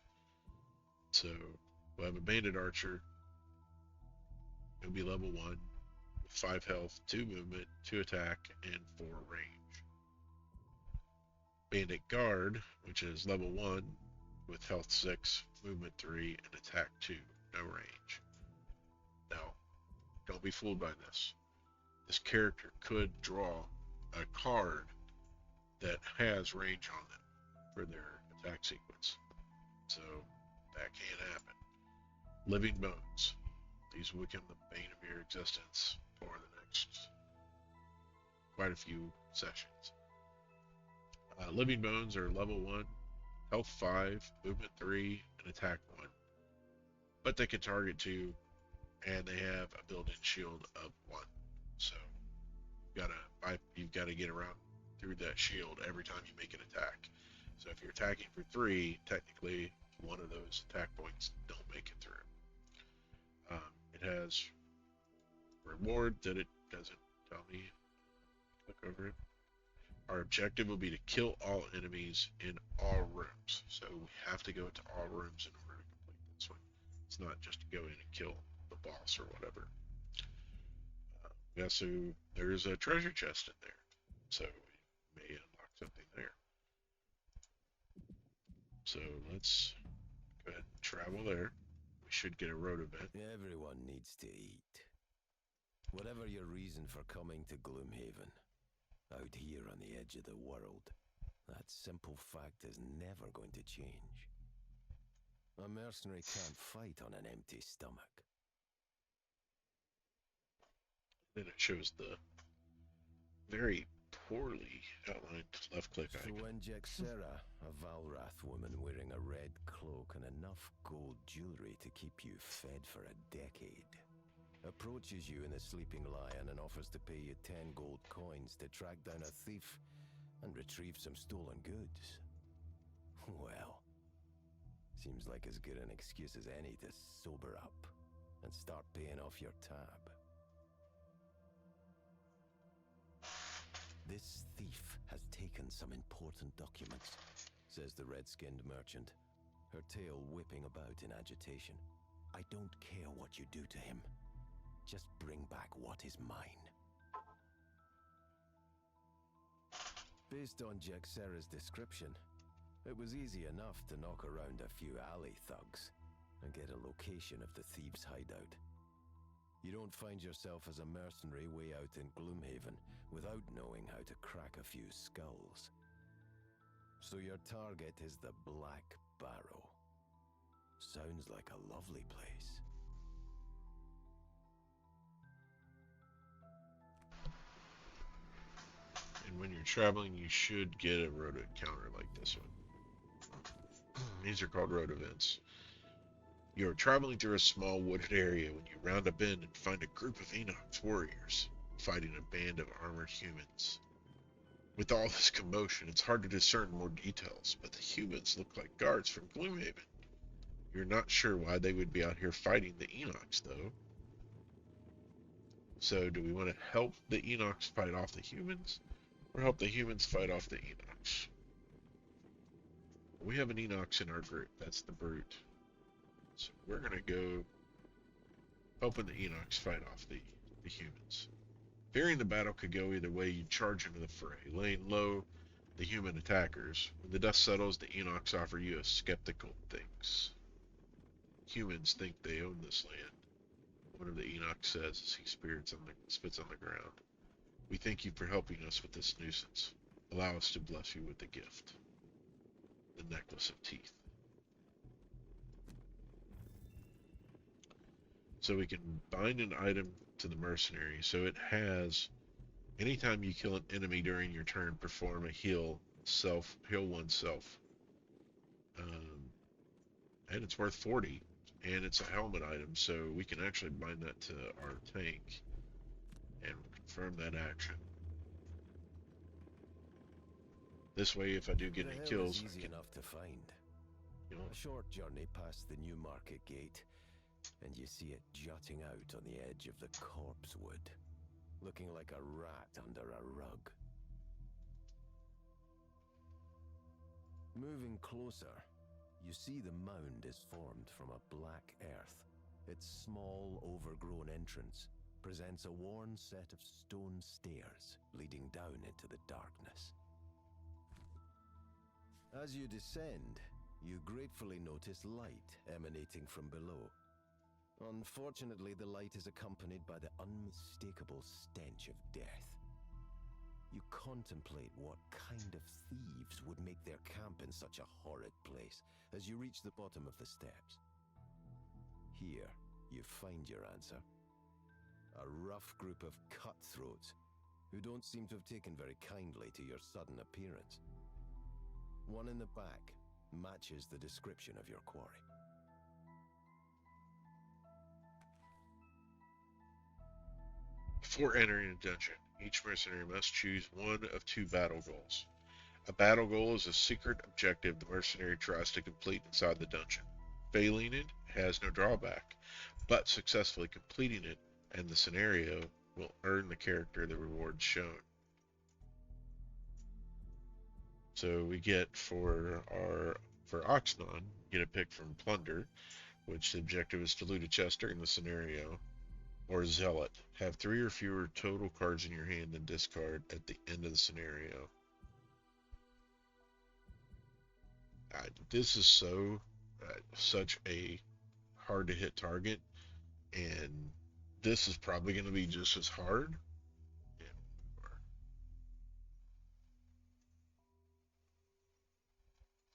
So we'll have a bandit archer. He'll be level 1 with 5 health, 2 movement, 2 attack, and 4 range. Bandit guard, which is level 1 with health 6, movement 3, and attack 2, no range. Now, don't be fooled by this. This character could draw a card that has range on them for their attack sequence. So that can happen. Living bones. These will become the bane of your existence for the next quite a few sessions. Living bones are level 1, health 5, movement 3, and attack 1. But they can target 2, and they have a built-in shield of 1. So you've gotta get around through that shield every time you make an attack. So if you're attacking for 3, technically one of those attack points don't make it through. It has reward that it doesn't tell me. Click over it. Our objective will be to kill all enemies in all rooms. So we have to go into all rooms in order to complete this one. It's not just to go in and kill the boss or whatever. So there's a treasure chest in there. So we may unlock something there. So let's go ahead and travel there. We should get a road event. Everyone needs to eat. Whatever your reason for coming to GloomHaven, out here on the edge of the world, that simple fact is never going to change. A mercenary can't fight on an empty stomach. Then it shows the very poorly outlined left click icon. So when Jexera, a Valrath woman wearing a red cloak and enough gold jewelry to keep you fed for a decade, approaches you in the Sleeping Lion and offers to pay you 10 gold coins to track down a thief and retrieve some stolen goods, well, seems like as good an excuse as any to sober up and start paying off your tab. This thief has taken some important documents, says the red-skinned merchant, her tail whipping about in agitation. I don't care what you do to him. Just bring back what is mine. Based on Jexera's description, it was easy enough to knock around a few alley thugs and get a location of the thieves' hideout. You don't find yourself as a mercenary way out in GloomHaven without knowing how to crack a few skulls. So your target is the Black Barrow. Sounds like a lovely place. And when you're traveling, you should get a road encounter like this one. These are called road events. You're traveling through a small wooded area when you round a bend and find a group of Enoch's warriors fighting a band of armored humans. With all this commotion, it's hard to discern more details, but the humans look like guards from GloomHaven. You're not sure why they would be out here fighting the Enochs, though. So, do we want to help the Enochs fight off the humans, or help the humans fight off the Enochs? We have an Enochs in our group. That's the Brute. So we're going to go helping the Enochs fight off the humans. Fearing the battle could go either way, you charge into the fray, laying low the human attackers. When the dust settles, the Enochs offer you a skeptical thanks. Humans think they own this land. One of the Enochs says as he spits on the ground. We thank you for helping us with this nuisance. Allow us to bless you with the gift. the necklace of teeth. So we can bind an item to the mercenary. So it has, anytime you kill an enemy during your turn, perform a heal oneself. Um, and it's worth 40. And it's a helmet item, so we can actually bind that to our tank and confirm that action. This way, if I do get The any hill is kills, I easy can, enough to find. you know, A short journey past the new market gate, and you see it jutting out on the edge of the corpse wood, looking like a rat under a rug. Moving closer, you see the mound is formed from a black earth. Its small, overgrown entrance presents a worn set of stone stairs leading down into the darkness. As you descend, you gratefully notice light emanating from below. Unfortunately, the light is accompanied by the unmistakable stench of death. You contemplate what kind of thieves would make their camp in such a horrid place as you reach the bottom of the steps. Here, you find your answer. A rough group of cutthroats who don't seem to have taken very kindly to your sudden appearance. One in the back matches the description of your quarry. before entering a dungeon, each mercenary must choose one of two battle goals. A battle goal is a secret objective the mercenary tries to complete inside the dungeon. Failing it has no drawback, but successfully completing it and the scenario will earn the character the rewards shown. So we get for Oxnon, get a pick from Plunder, which the objective is to loot a chest during the scenario, or Zealot. Have 3 or fewer total cards in your hand than discard at the end of the scenario. This is such a hard to hit target, and this is probably going to be just as hard. Yeah,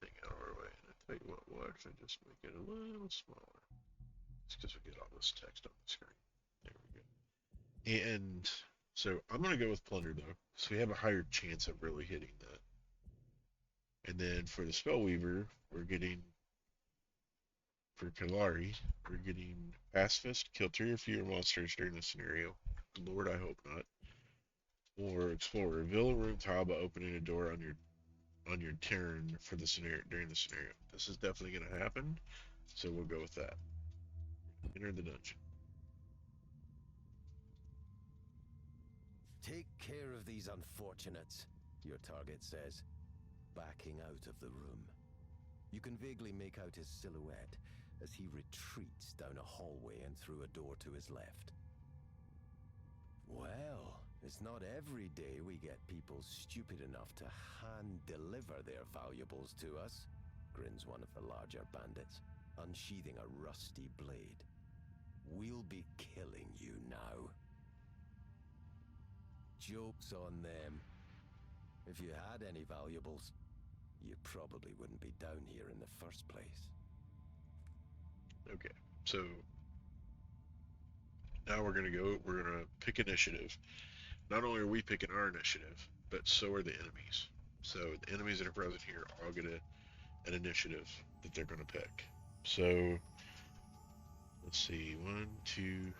thing out of our way. And I tell you what, we'll actually just make it a little smaller. It's because we get all this text on the screen. There we go. And so I'm going to go with Plunder though, so we have a higher chance of really hitting that. And then for the Spellweaver, we're getting, for Kalari, we're getting Pacifist, kill 3 or fewer monsters during the scenario. Lord, I hope not. Or Explorer, reveal a room tile by opening a door on your turn for the scenario during the scenario. This is definitely going to happen, so we'll go with that. Enter the dungeon. Take care of these unfortunates, your target says, backing out of the room. You can vaguely make out his silhouette as he retreats down a hallway and through a door to his left. Well, it's not every day we get people stupid enough to hand-deliver their valuables to us, grins one of the larger bandits, unsheathing a rusty blade. We'll be killing you now. Joke's on them. If you had any valuables, you probably wouldn't be down here in the first place. Okay, so now we're going to pick initiative. Not only are we picking our initiative, but so are the enemies. So the enemies that are present here all get an initiative that they're going to pick. So let's see, 1, 2,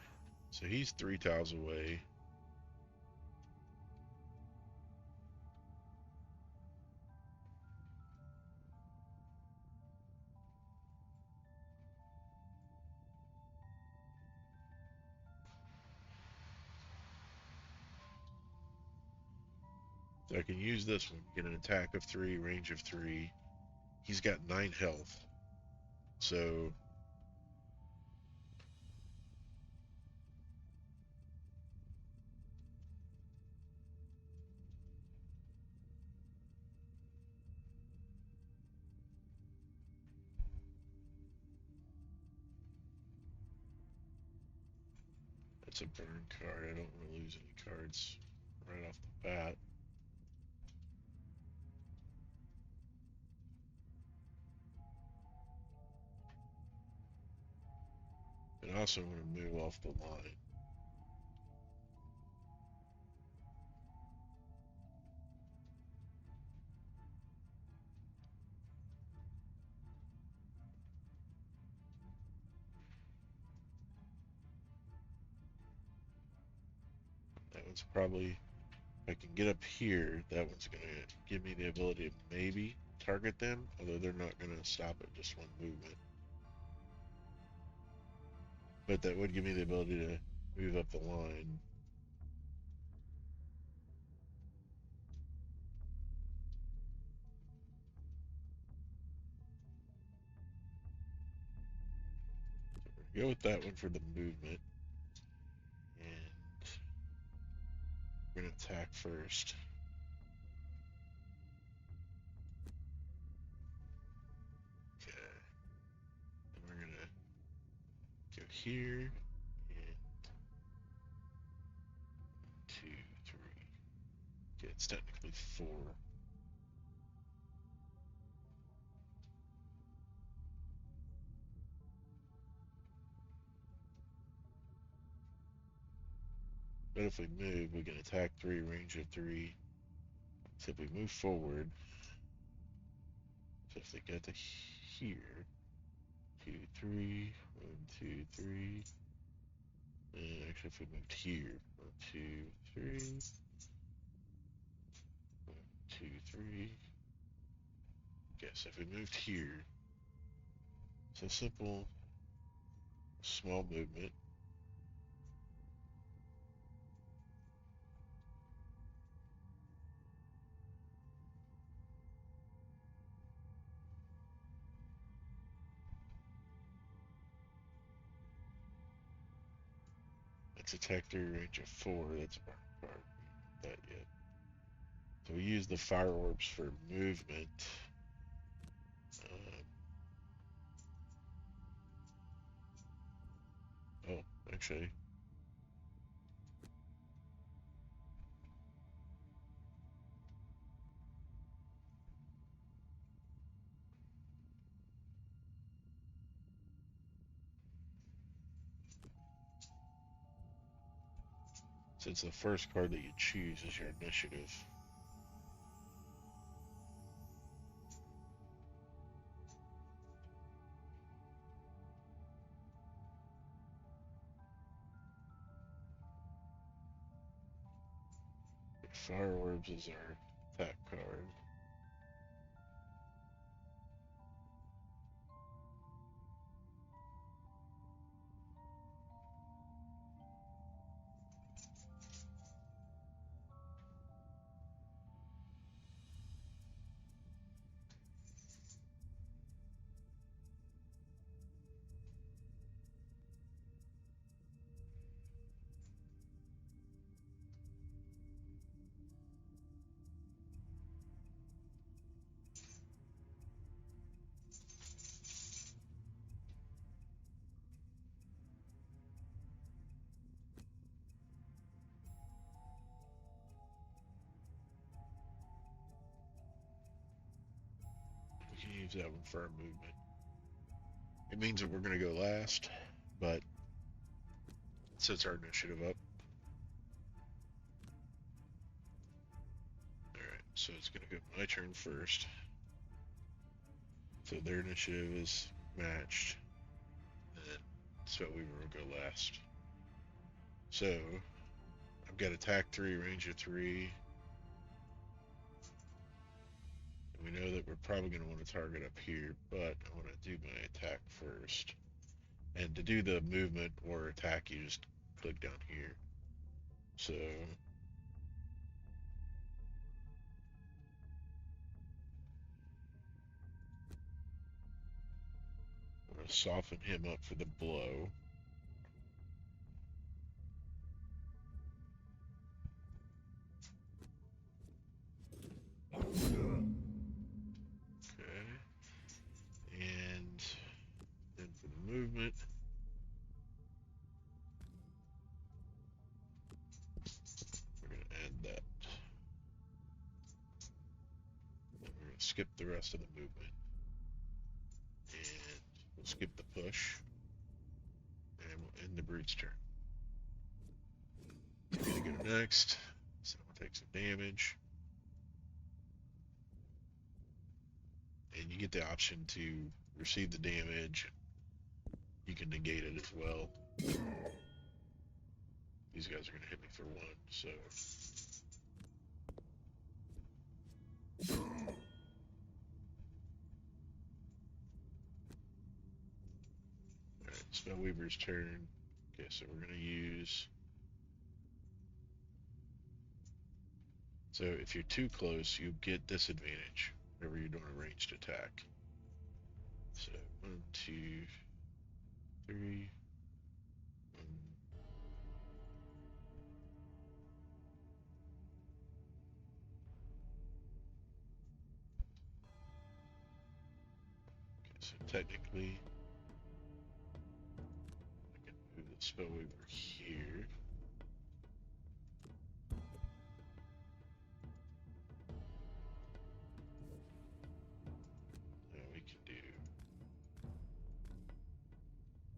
so he's 3 tiles away. So I can use this one, get an attack of 3, range of 3. He's got 9 health. So that's a burn card. I don't want to lose any cards right off the bat. I also want to move off the line. That one's probably, if I can get up here, that one's going to give me the ability to maybe target them, although they're not going to stop at just one movement. But that would give me the ability to move up the line. So go with that one for the movement. And we're going to attack first. Okay. And we're going to go here. And 2, 3. Okay, it's technically 4. But if we move, we can attack 3, range of 3. So if we move forward, so if they get to here, 2, 3, 1, 2, 3. And actually, if we moved here, 1, 2, 3, 1, 2, 3. Okay, so if we moved here, so simple, small movement. Let's attack 3, range of 4. That's a card. Not that yet. So we use the fire orbs for movement. Oh, actually, since the first card that you choose is your initiative. Fire orbs is our attack card. We can use that one for our movement. It means that we're going to go last, but it sets our initiative up. Alright, so it's going to go my turn first. So their initiative is matched. And so we will go last. So I've got attack 3, range of 3. And we know that we're probably going to want to target up here, but I want to do my attack first. And to do the movement or attack, you just click down here. So I'm going to soften him up for the blow. Okay. And then for the movement, we're going to add that. And we're going to skip the rest of the movement. And we'll skip the push. And we'll the brute's turn. I'm gonna go next. Someone takes some damage. And you get the option to receive the damage. You can negate it as well. These guys are going to hit me for 1, so... Alright, Spellweaver's turn. Okay, so we're going to use... So if you're too close, you get disadvantage whenever you're doing a ranged attack. So 1, 2, 3. Okay, so technically, I can move the Spellweaver here. Now we can do...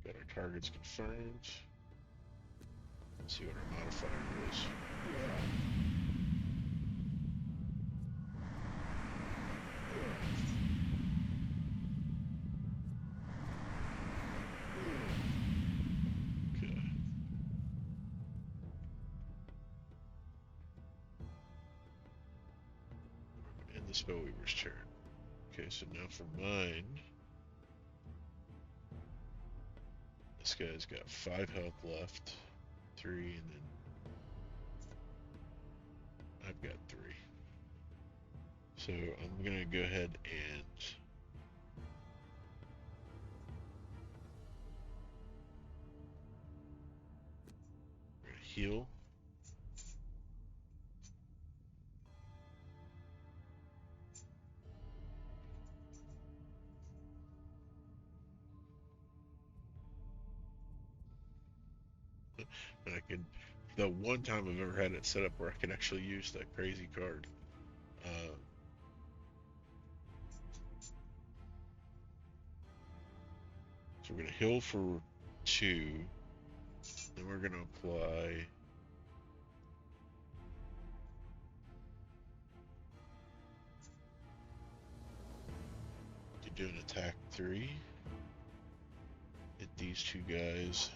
Got our targets confirmed. Let's see what our modifier is. Okay. And the Spellweaver's turn. Okay, so now for mine, this guy's got 5 health left, 3, and then I've got 3. So I'm gonna go ahead and heal. And I can, the one time I've ever had it set up where I can actually use that crazy card. So we're gonna heal for 2, then we're gonna apply to do an attack 3. Hit these 2 guys.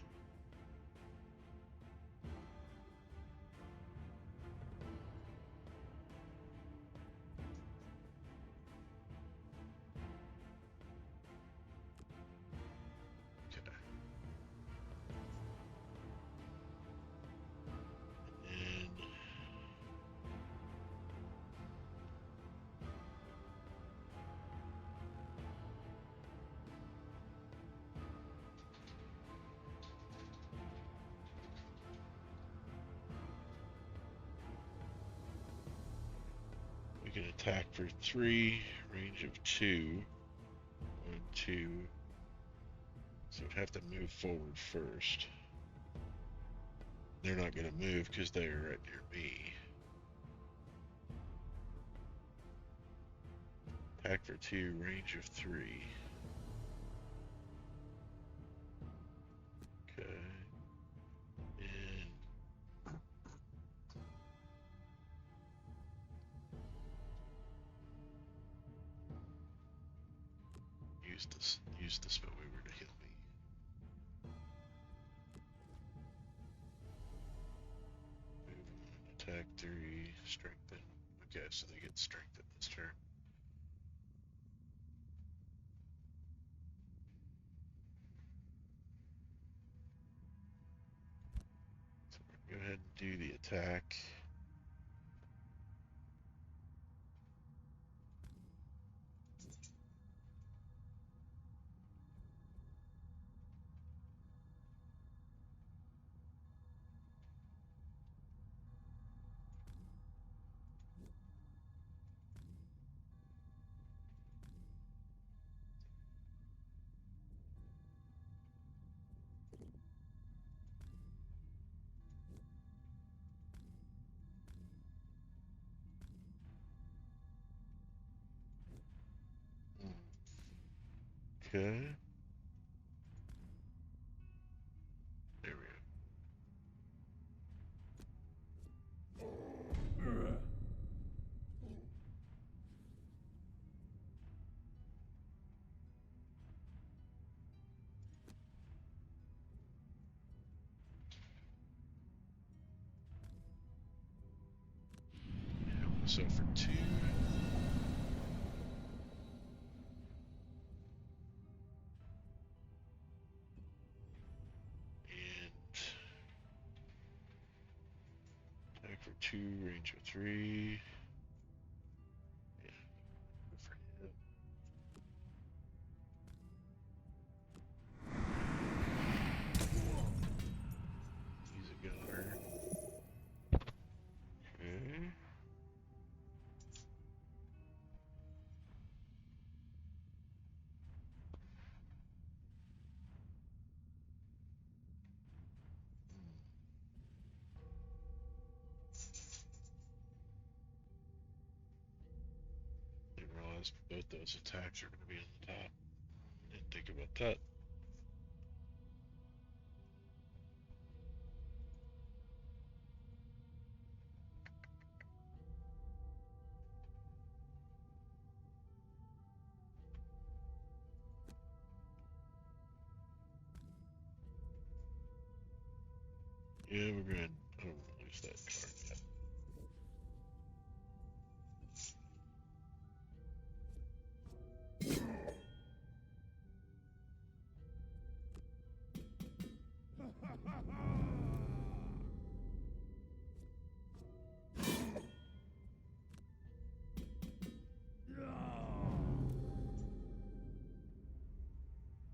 Can attack for 3, range of 2. 1, 2. So I'd have to move forward first. They're not going to move because they're right near me. Attack for 2, range of 3. Okay. And use the Spellweaver to heal me. Move 1, attack 3, strengthen. Okay, so they get strengthened this turn. So we're gonna go ahead and do the attack. Okay. There we So for 2. And attack for 2, range of 3. Yeah, good for him. He's a gunner. Okay. Didn't realize both those attacks are going to be on the top. Didn't think about that. Yeah, we're good. I don't want to lose that card yet.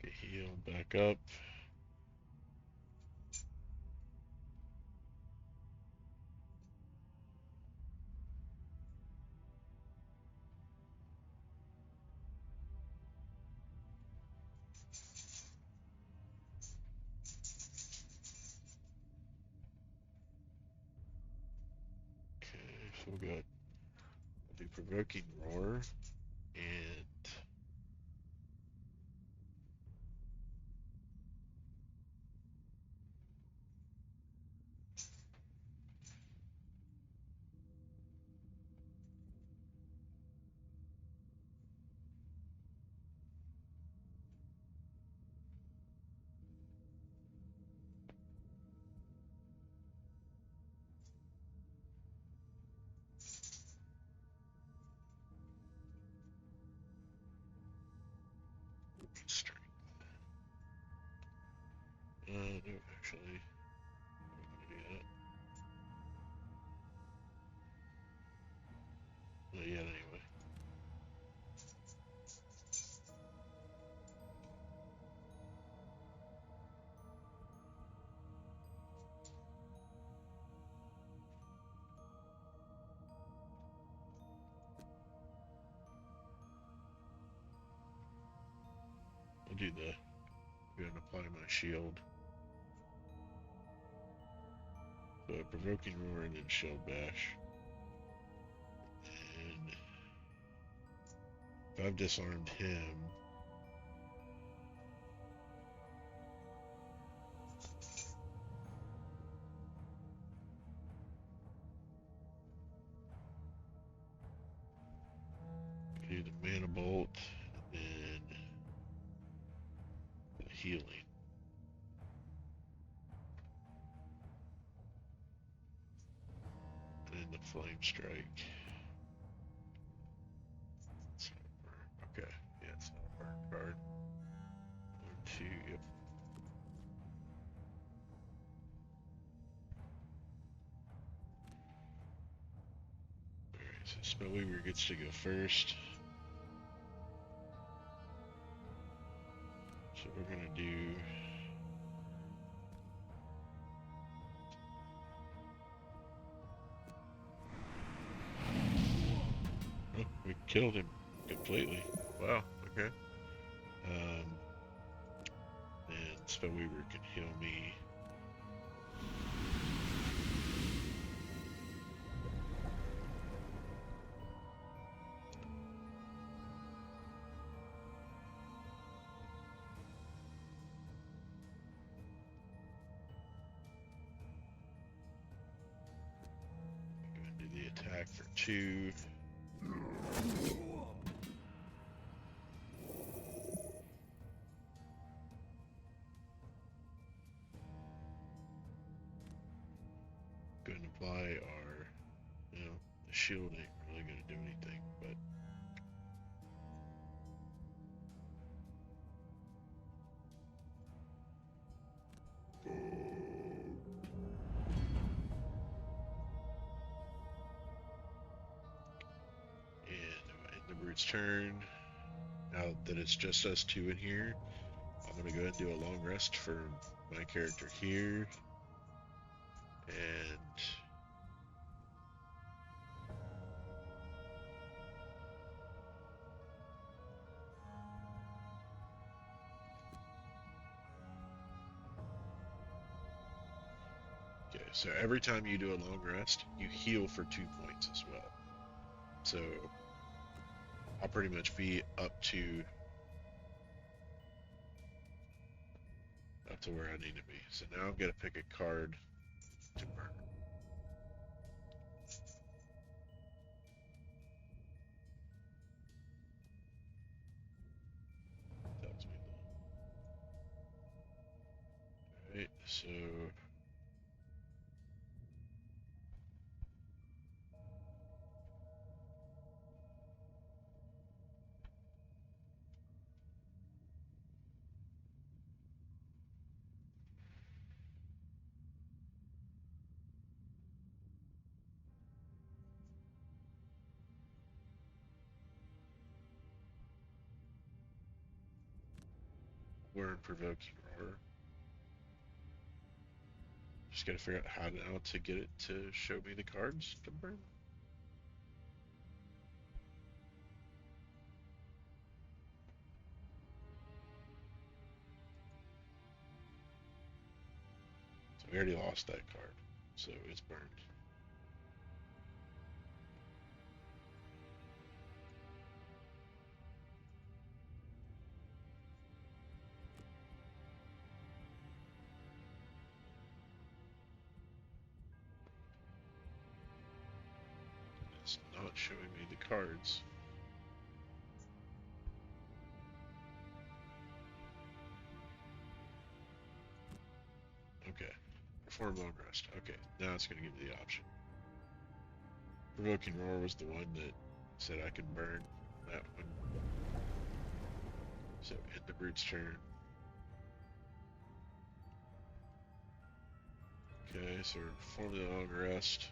Okay, heal, back up. Okay, so we got the provoking roar and strength. No, actually, I'm gonna do that. Not yet, anyway. I'll do the. Go ahead and apply my shield. So a provoking roar and then shield bash. And if I've disarmed him, I do the mana bolt and then the healing. And then the flame strike. It's not a burn. Okay, yeah, it's not a burn card. 1, 2, yep. Alright, so Spellweaver gets to go first. So we're gonna do. Oh, we killed him completely. Wow, okay. And Spellweaver can heal me. Go ahead and do the attack for 2. Go ahead and apply our, the shield ain't really going to do anything, but and in the brute's turn, now that it's just us two in here, I'm going to go ahead and do a long rest for my character here. And okay, so every time you do a long rest, you heal for 2 points as well. So I'll pretty much be up to where I need to be. So now I'm gonna pick a card to burn. Tells me that. Alright, so we're in provoking roar. Just gotta figure out how now to get it to show me the cards to burn. So we already lost that card, so it's burned. It's not showing me the cards. Okay. Perform long rest. Okay, now it's gonna give me the option. Provoking roar was the one that said I could burn that one. So end the brute's turn. Okay, so perform the long rest.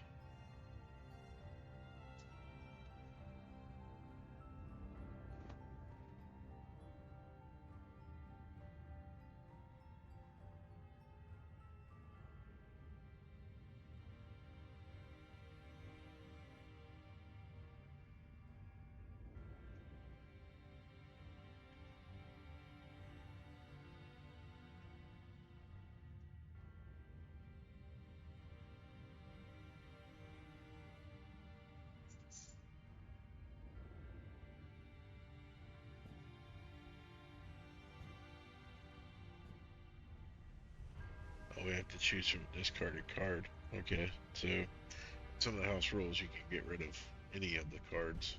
Oh, we have to choose from a discarded card. Okay, so some of the house rules you can get rid of any of the cards.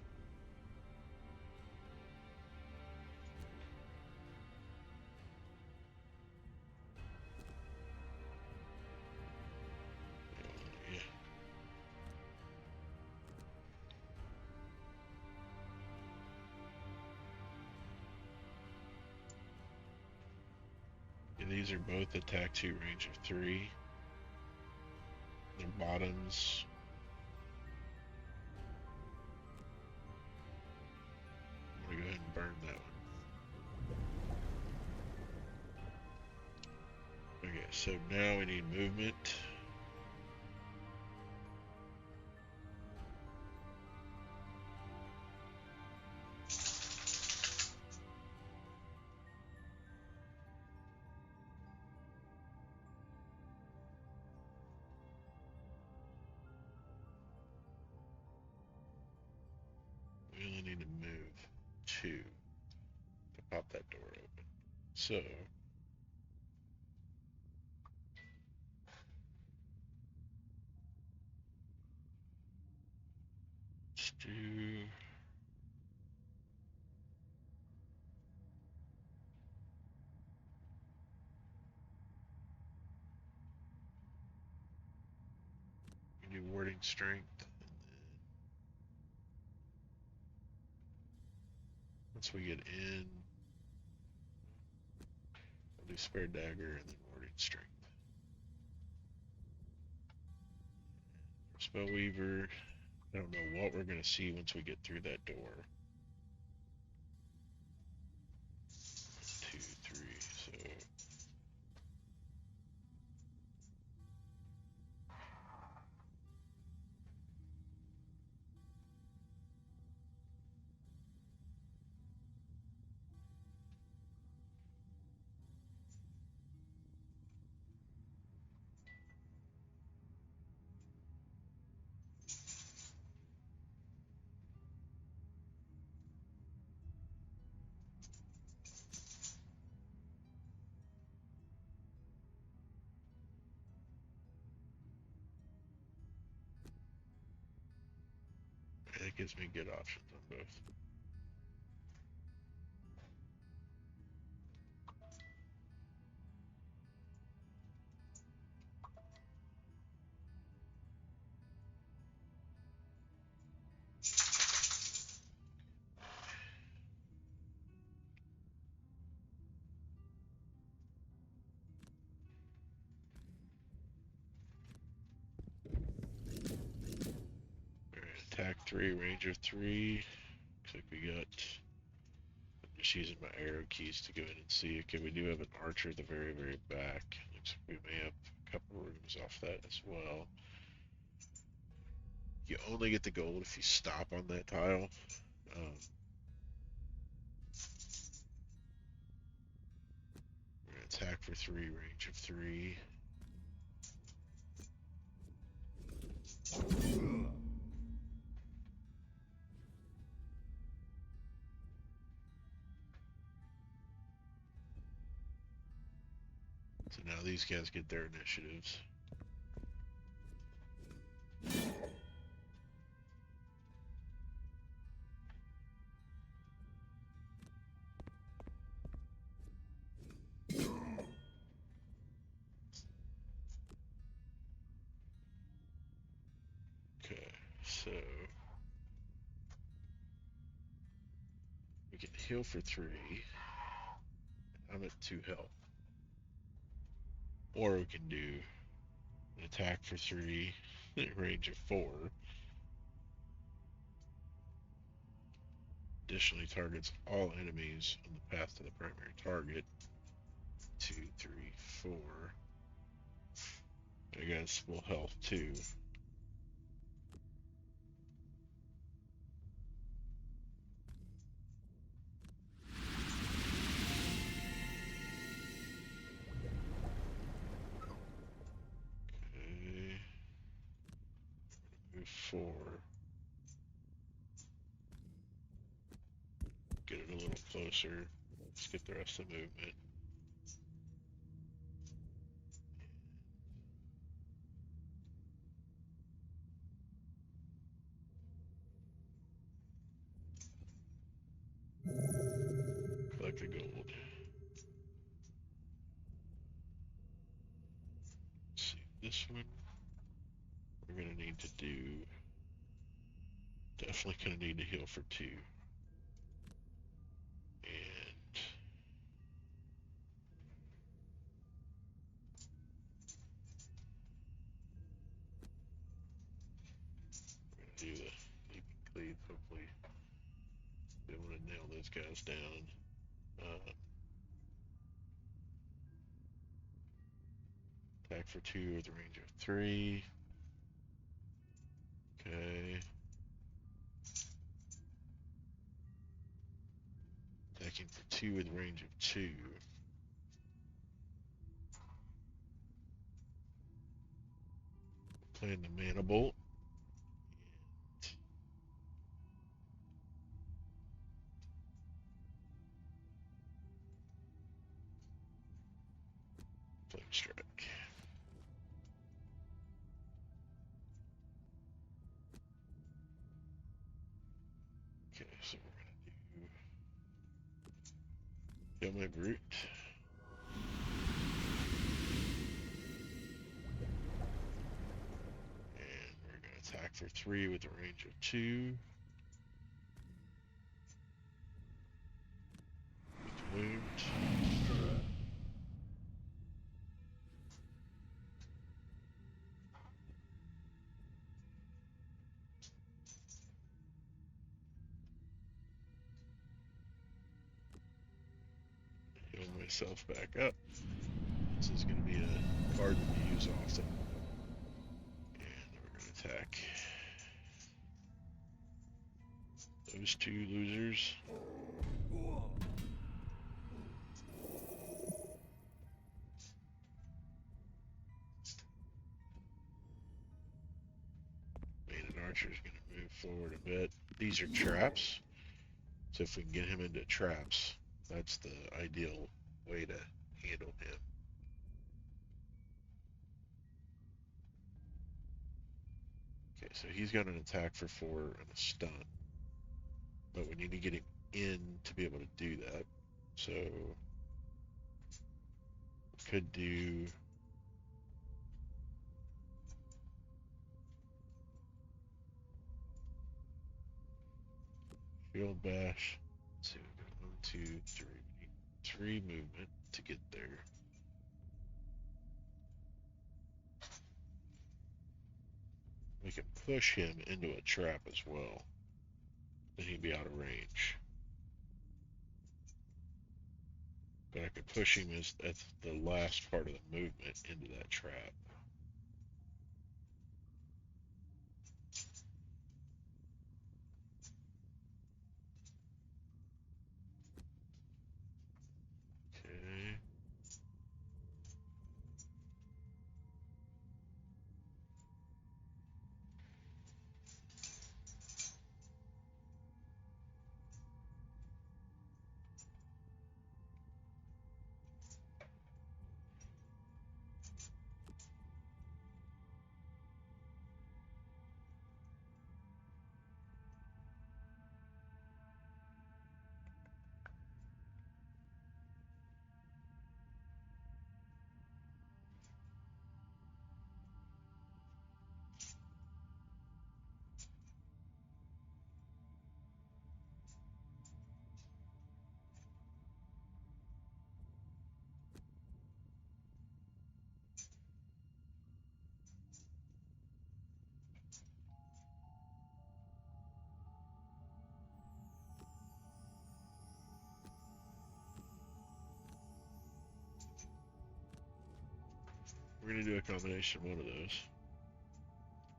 Yeah. And these are both attack 2, range of 3. Their bottoms. I'm gonna go ahead and burn that one. Okay, so now we need movement. We only need to move 2 to pop that door open. So let's do warding strength. Once we get in, I'll do spare dagger and then warding strength. Spellweaver. I don't know what we're gonna see once we get through that door. 2, 3, so that gives me good options on both. Alright, attack 3, range of 3. Looks like we got. I'm just using my arrow keys to go in and see. Okay, we do have an archer at the very, very back. Looks like we may have a couple rooms off that as well. You only get the gold if you stop on that tile. We're gonna attack for 3, range of 3. So now these guys get their initiatives. Okay, so we can heal for 3. I'm at 2 health. Or we can do an attack for 3, range of 4. Additionally, targets all enemies on the path to the primary target. 2, 3, 4. I guess full health too. Okay. Move 4. Get it a little closer. Let's get the rest of the movement. Collect the gold. Let's see, this one we're gonna need to do. Definitely gonna need to heal for 2. And we're gonna do the leaping cleave. Hopefully, be able to nail those guys down. Attack for 2 with a range of 3. Okay. Attacking for 2 with a range of 2. Playing the mana bolt. Flame strike. Okay, so we're gonna do kill my brute. And we're gonna attack for 3 with a range of 2. wound. Heal myself back up. This is going to be a card that we use often. And we're going to attack those two losers. Main and Archer is going to move forward a bit. These are traps. So if we can get him into traps, that's the ideal way to handle him. Okay, so he's got an attack for 4 and a stun. But we need to get him in to be able to do that. So we could do Field Bash. Let's see, we got 1, 2, 3. We need 3 movement to get there. We can push him into a trap as well. Then he'd be out of range. But I could push him as at the last part of the movement into that trap. Okay. We're going to do a combination of one of those.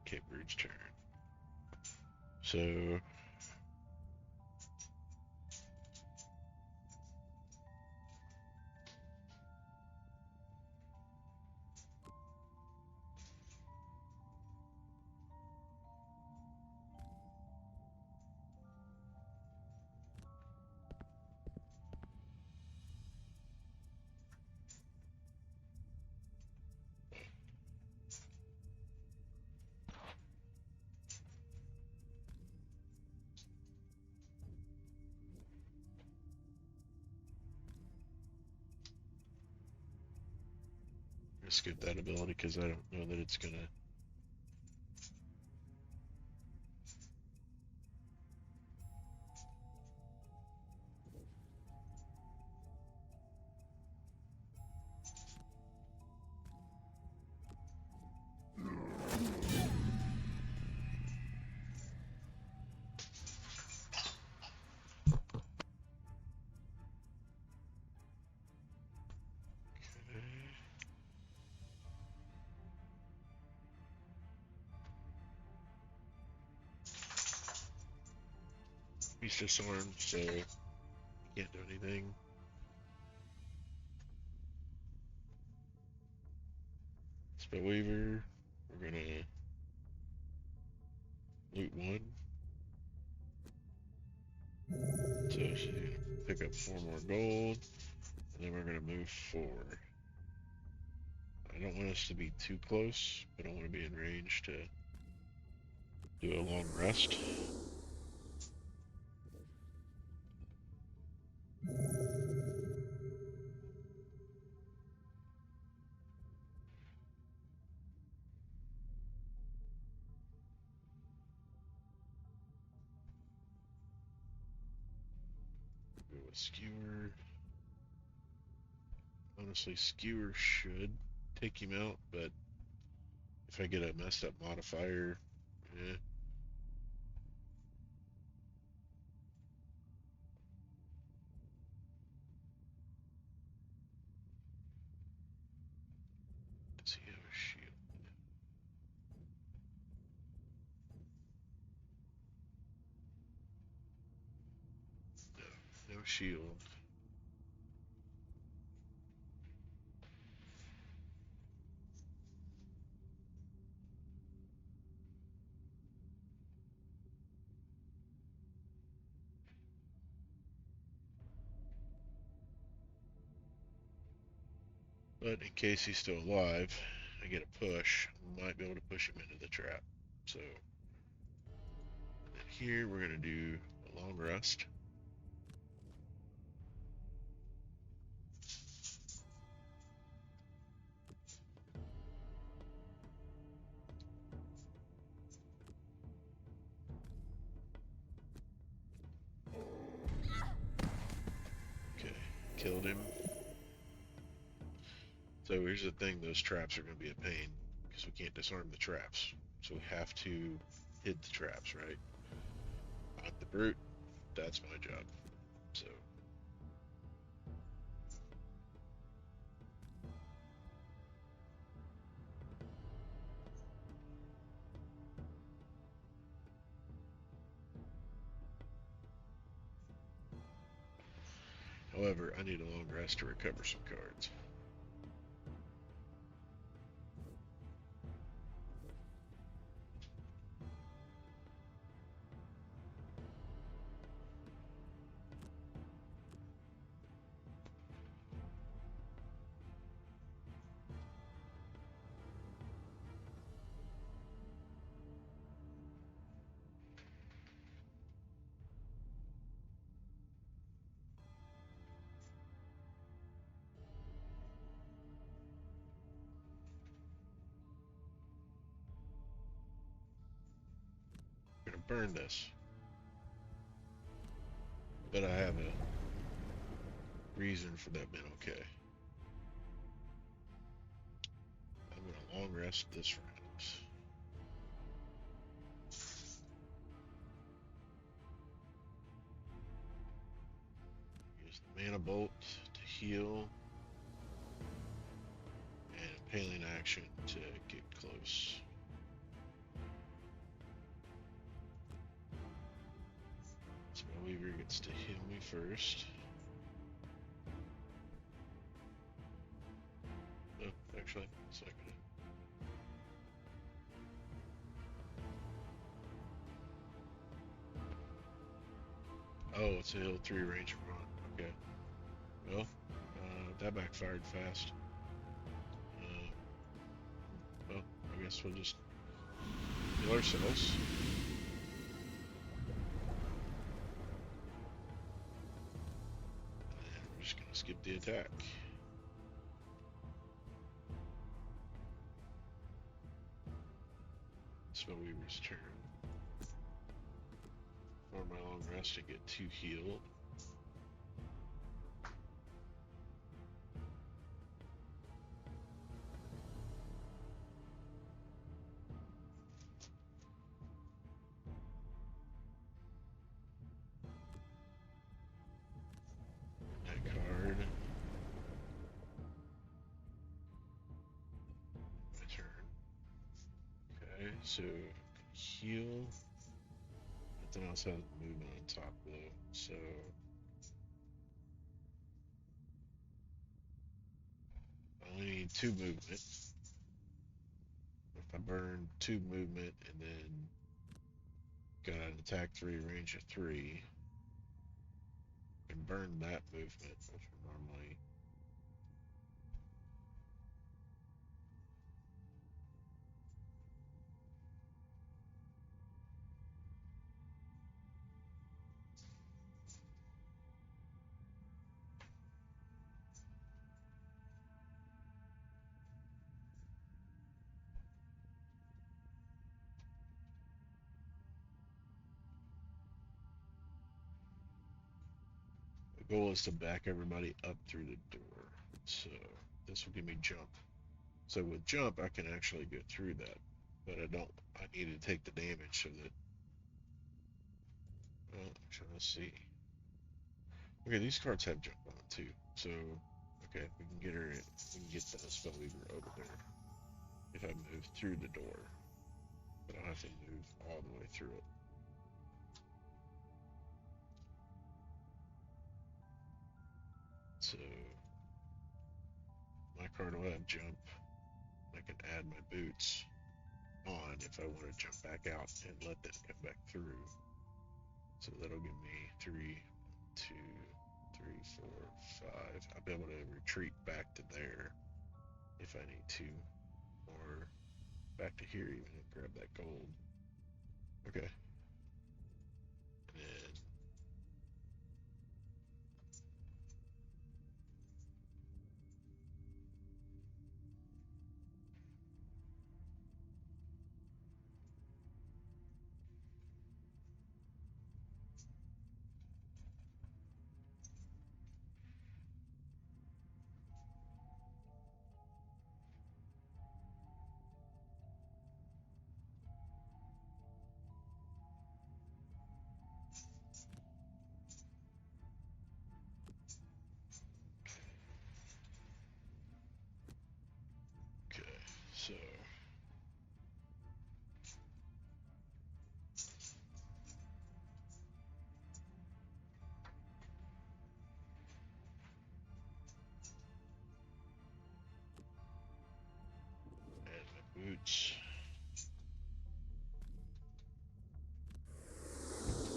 Okay, Brood's turn. So I'm going to skip that ability because I don't know that it's going to. He's disarmed, so he can't do anything. Spellweaver, we're gonna loot 1. So she's gonna pick up 4 more gold, and then we're gonna move 4. I don't want us to be too close, but I want to be in range to do a long rest. Do a skewer. Honestly, Skewer should take him out, but if I get a messed up modifier, eh. Does he have a shield? No, no shield. But in case he's still alive, I get a push. Might be able to push him into the trap. So, and then here we're gonna do a long rest. Okay, killed him. So here's the thing: those traps are gonna be a pain because we can't disarm the traps. So we have to hit the traps, right? I'm the brute. That's my job. So, however, I need a long rest to recover some cards. I'm gonna burn this, but I have a reason for that being okay. I'm gonna long rest this round. Use the mana bolt to heal, and impaling action to get close. So my Weaver gets to heal me first. No, actually, it's not gonna. Oh, it's a heal 3 range from on. Okay. Well, that backfired fast. Uh, well, I guess we'll just heal ourselves. And we're just gonna skip the attack. So we return for my long rest and get 2 healed. That card. My turn. Okay, so heal. But then also has movement on top though. So I only need 2 movement. If I burn 2 movement and then got an attack 3, range of 3, and burn that movement, which would normally. The goal is to back everybody up through the door. So this will give me jump. So with jump, I can actually go through that, but I don't. I need to take the damage so that. Well, I'm trying to see. Okay, these cards have jump on them too. So, okay, we can get her. We can get the spellweaver over there if I move through the door, but I'll have to move all the way through it. So my card will have jump. I can add my boots on if I want to jump back out and let them come back through. So that'll give me 3, 2, 3, 4, 5. I'll be able to retreat back to there if I need to, or back to here even and grab that gold. Okay. And then okay, so add my boots.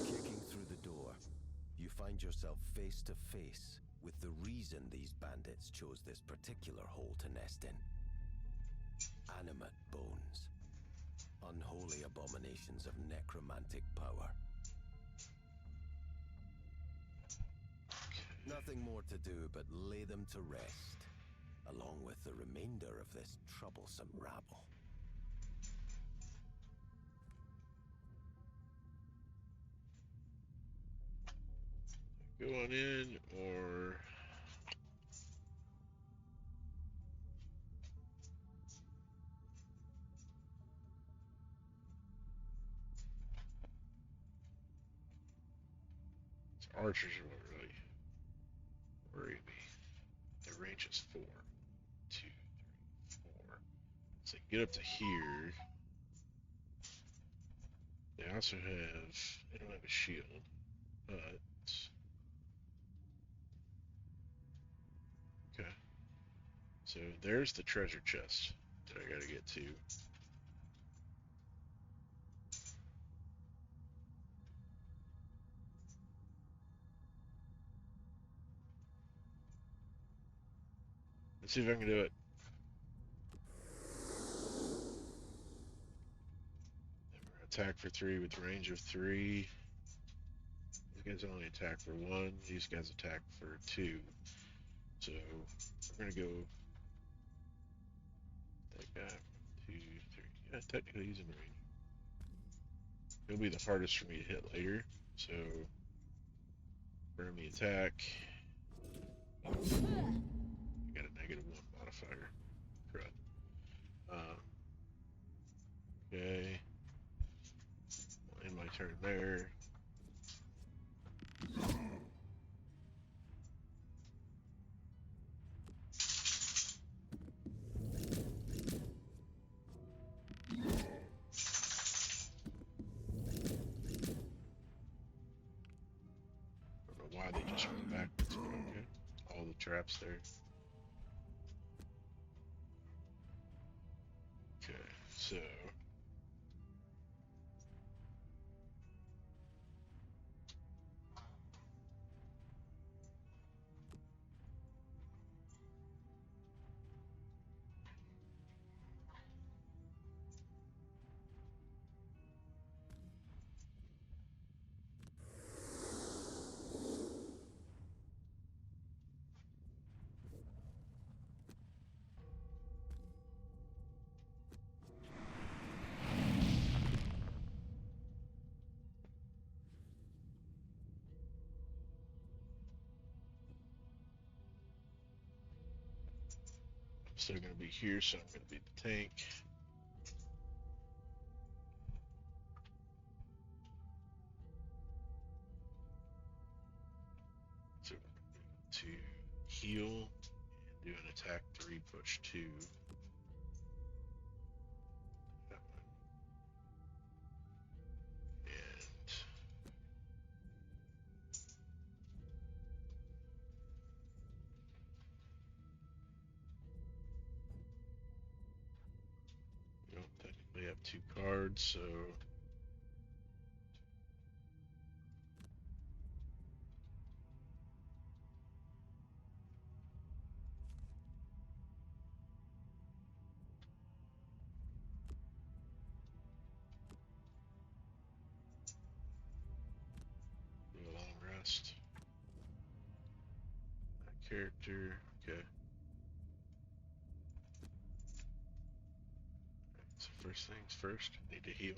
Kicking through the door, you find yourself face to face with the reason these bandits chose this particular hole to nest in. Animate bones. Unholy abominations of necromantic power. Nothing more to do but lay them to rest, along with the remainder of this troublesome rabble. Go on in, or archers are what really worry me. Their range is 4, 2, 3, 4. So get up to here. They also have. They don't have a shield, but okay. So there's the treasure chest that I gotta get to. Let's see if I can do it. Attack for 3 with range of 3. These guys only attack for 1. These guys attack for 2. So we're gonna go that guy. 2, 3. Yeah, technically he's in range. He'll be the hardest for me to hit later. So burn the attack. I got a -1 modifier. Crud. Okay. I'll end my turn there. I don't know why they just went backwards, but okay. All the traps there. Okay, so still going to be here, so I'm going to be the tank. So to heal and do an attack 3, push 2. That one. And we don't technically have 2 cards, so do a long rest. That character, okay. So first things first, need to heal.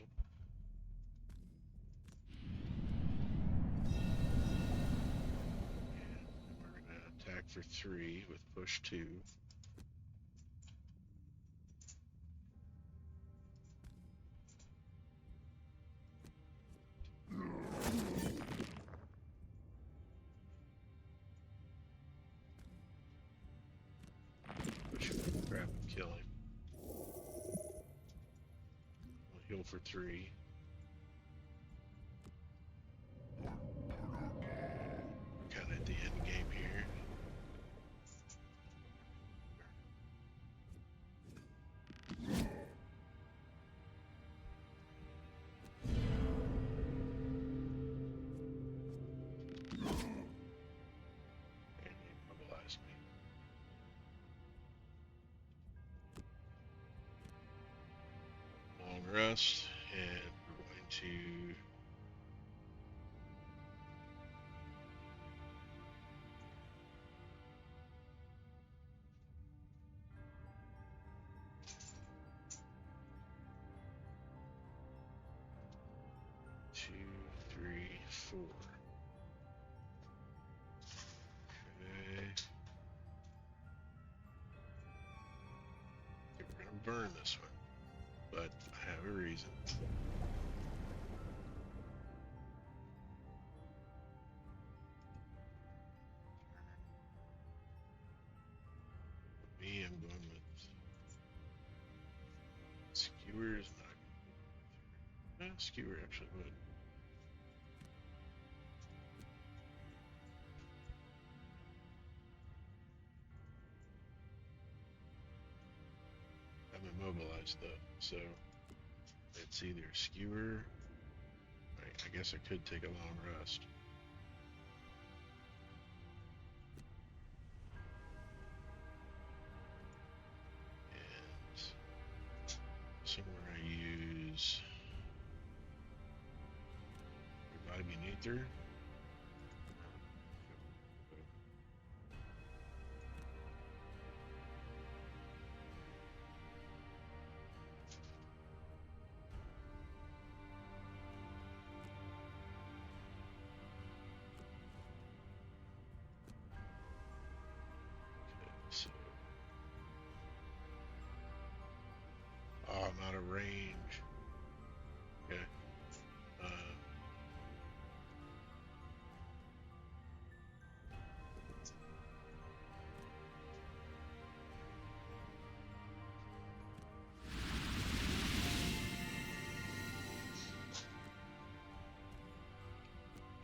And we're going to attack for 3 with push 2. Push him, grab him, kill him. We'll heal for 3. Kind of at the end game here. And they immobilized me. Long rest, and we're going to two, three, 4. Okay. Okay, we're gonna burn this one, but I have a reason. For me, I'm going with skewer is not. Skewer actually would. I'm immobilized though, so it's either skewer. I guess I could take a long rest. And somewhere I use reviving ether. So, I'm out of range. Okay.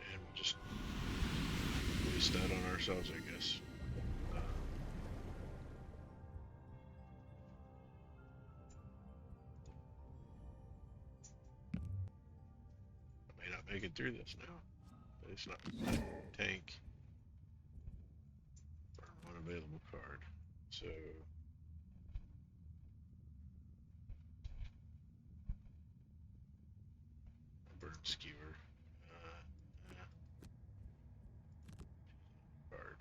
And we'll just waste that on ourselves, I guess. I may not make it through this now. It's not tank. Burn one available card. So I'll burn skewer. Card.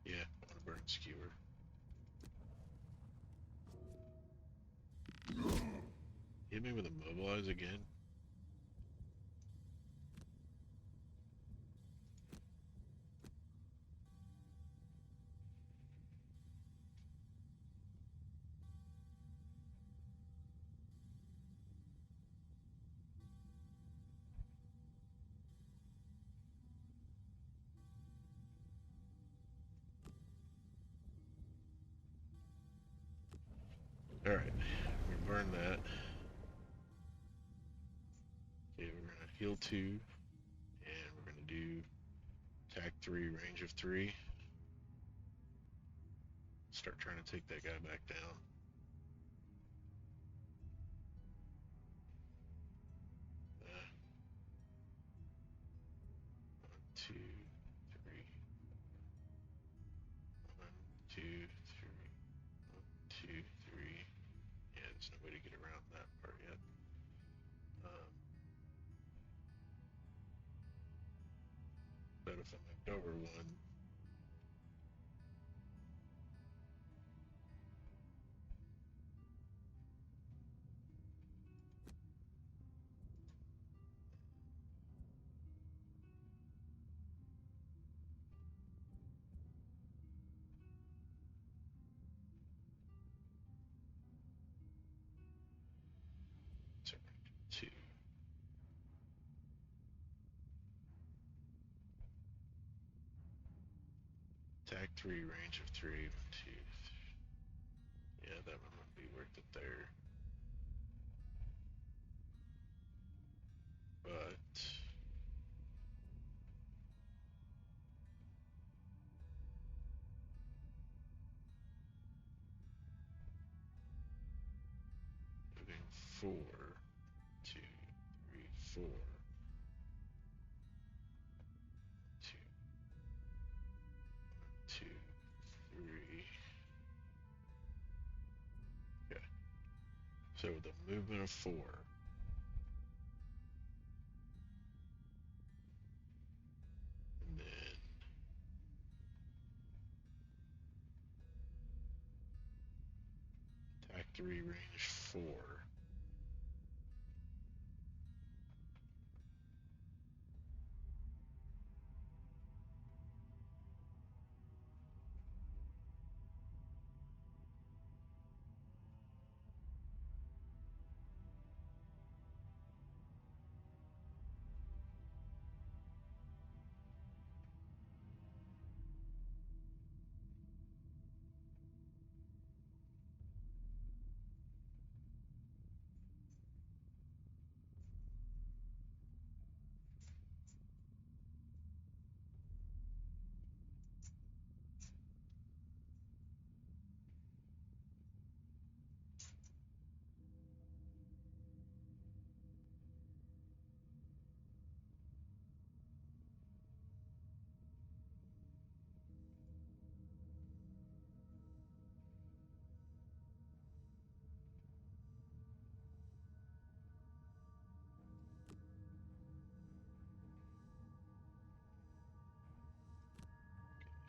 Yeah, I want to burn skewer. Hit me with a mobilize again. Alright, we learned that. Okay, we're gonna heal 2, and we're gonna do attack 3, range of 3. Start trying to take that guy back down. Uh, 1, 2, 3. 1, 2, 3. 1, 2, 3. Yeah, there's no way to get around that part yet. But if I moved over 1, sorry, 2. Attack 3, range of 3. 1, 2, 3. Yeah, that one wouldn't be worth it there. But moving 4, 2, 3, 4, 2, 2, 3. Okay. So the movement of 4, and then attack 3, range 4.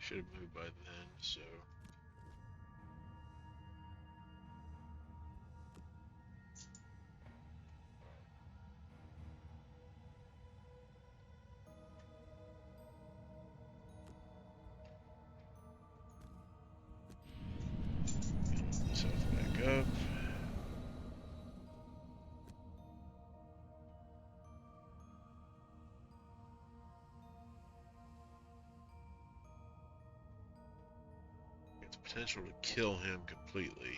Should have moved by then, so get myself back up. It's potential to kill him completely.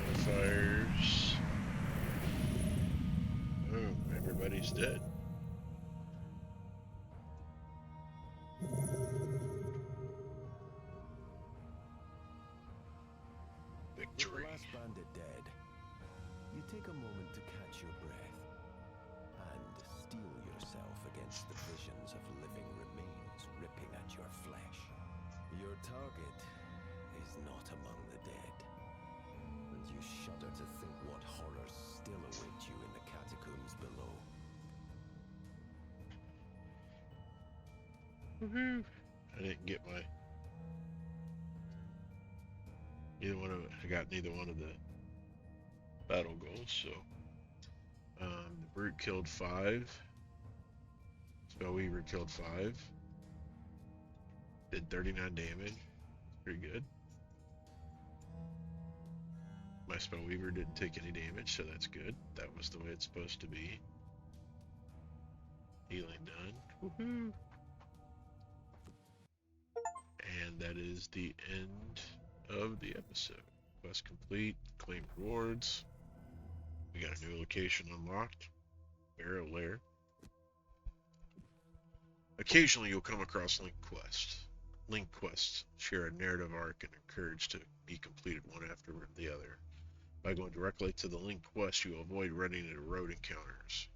Modifiers. Boom, everybody's dead. With the Victory. last bandit dead, you take a moment to catch your breath and steel yourself against the visions of living remains ripping at your flesh. Your target is not among the dead. And you shudder to think what horrors still await you in the catacombs below. Woohoo! I didn't get my I got neither one of the battle goals, so the brute killed 5. Spellweaver killed 5. Did 39 damage. Pretty good. My Spellweaver didn't take any damage, so that's good. That was the way it's supposed to be. Healing done. Woohoo! And that is the end of the episode. Quest complete. Claim rewards. We got a new location unlocked. Barrow Lair. Occasionally you'll come across linked quests. Linked quests share a narrative arc and encourage to be completed one after the other. By going directly to the linked quest, you avoid running into road encounters.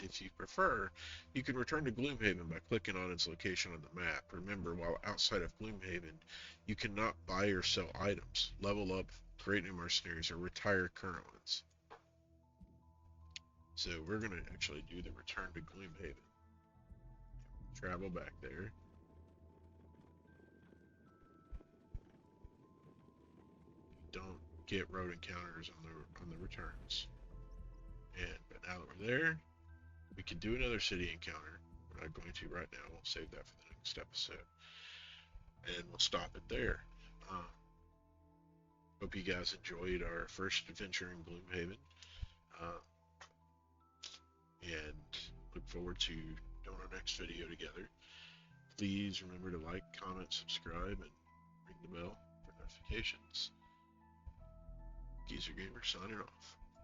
If you prefer, you can return to GloomHaven by clicking on its location on the map. Remember, while outside of GloomHaven, you cannot buy or sell items, level up, create new mercenaries, or retire current ones. So we're going to actually do the return to GloomHaven. Travel back there. Don't get road encounters on the returns. But now that we're there, we can do another city encounter. We're not going to right now. We'll save that for the next episode. And we'll stop it there. Hope you guys enjoyed our first adventure in GloomHaven. And look forward to doing our next video together. Please remember to like, comment, subscribe, and ring the bell for notifications. Geezer Gamer signing off.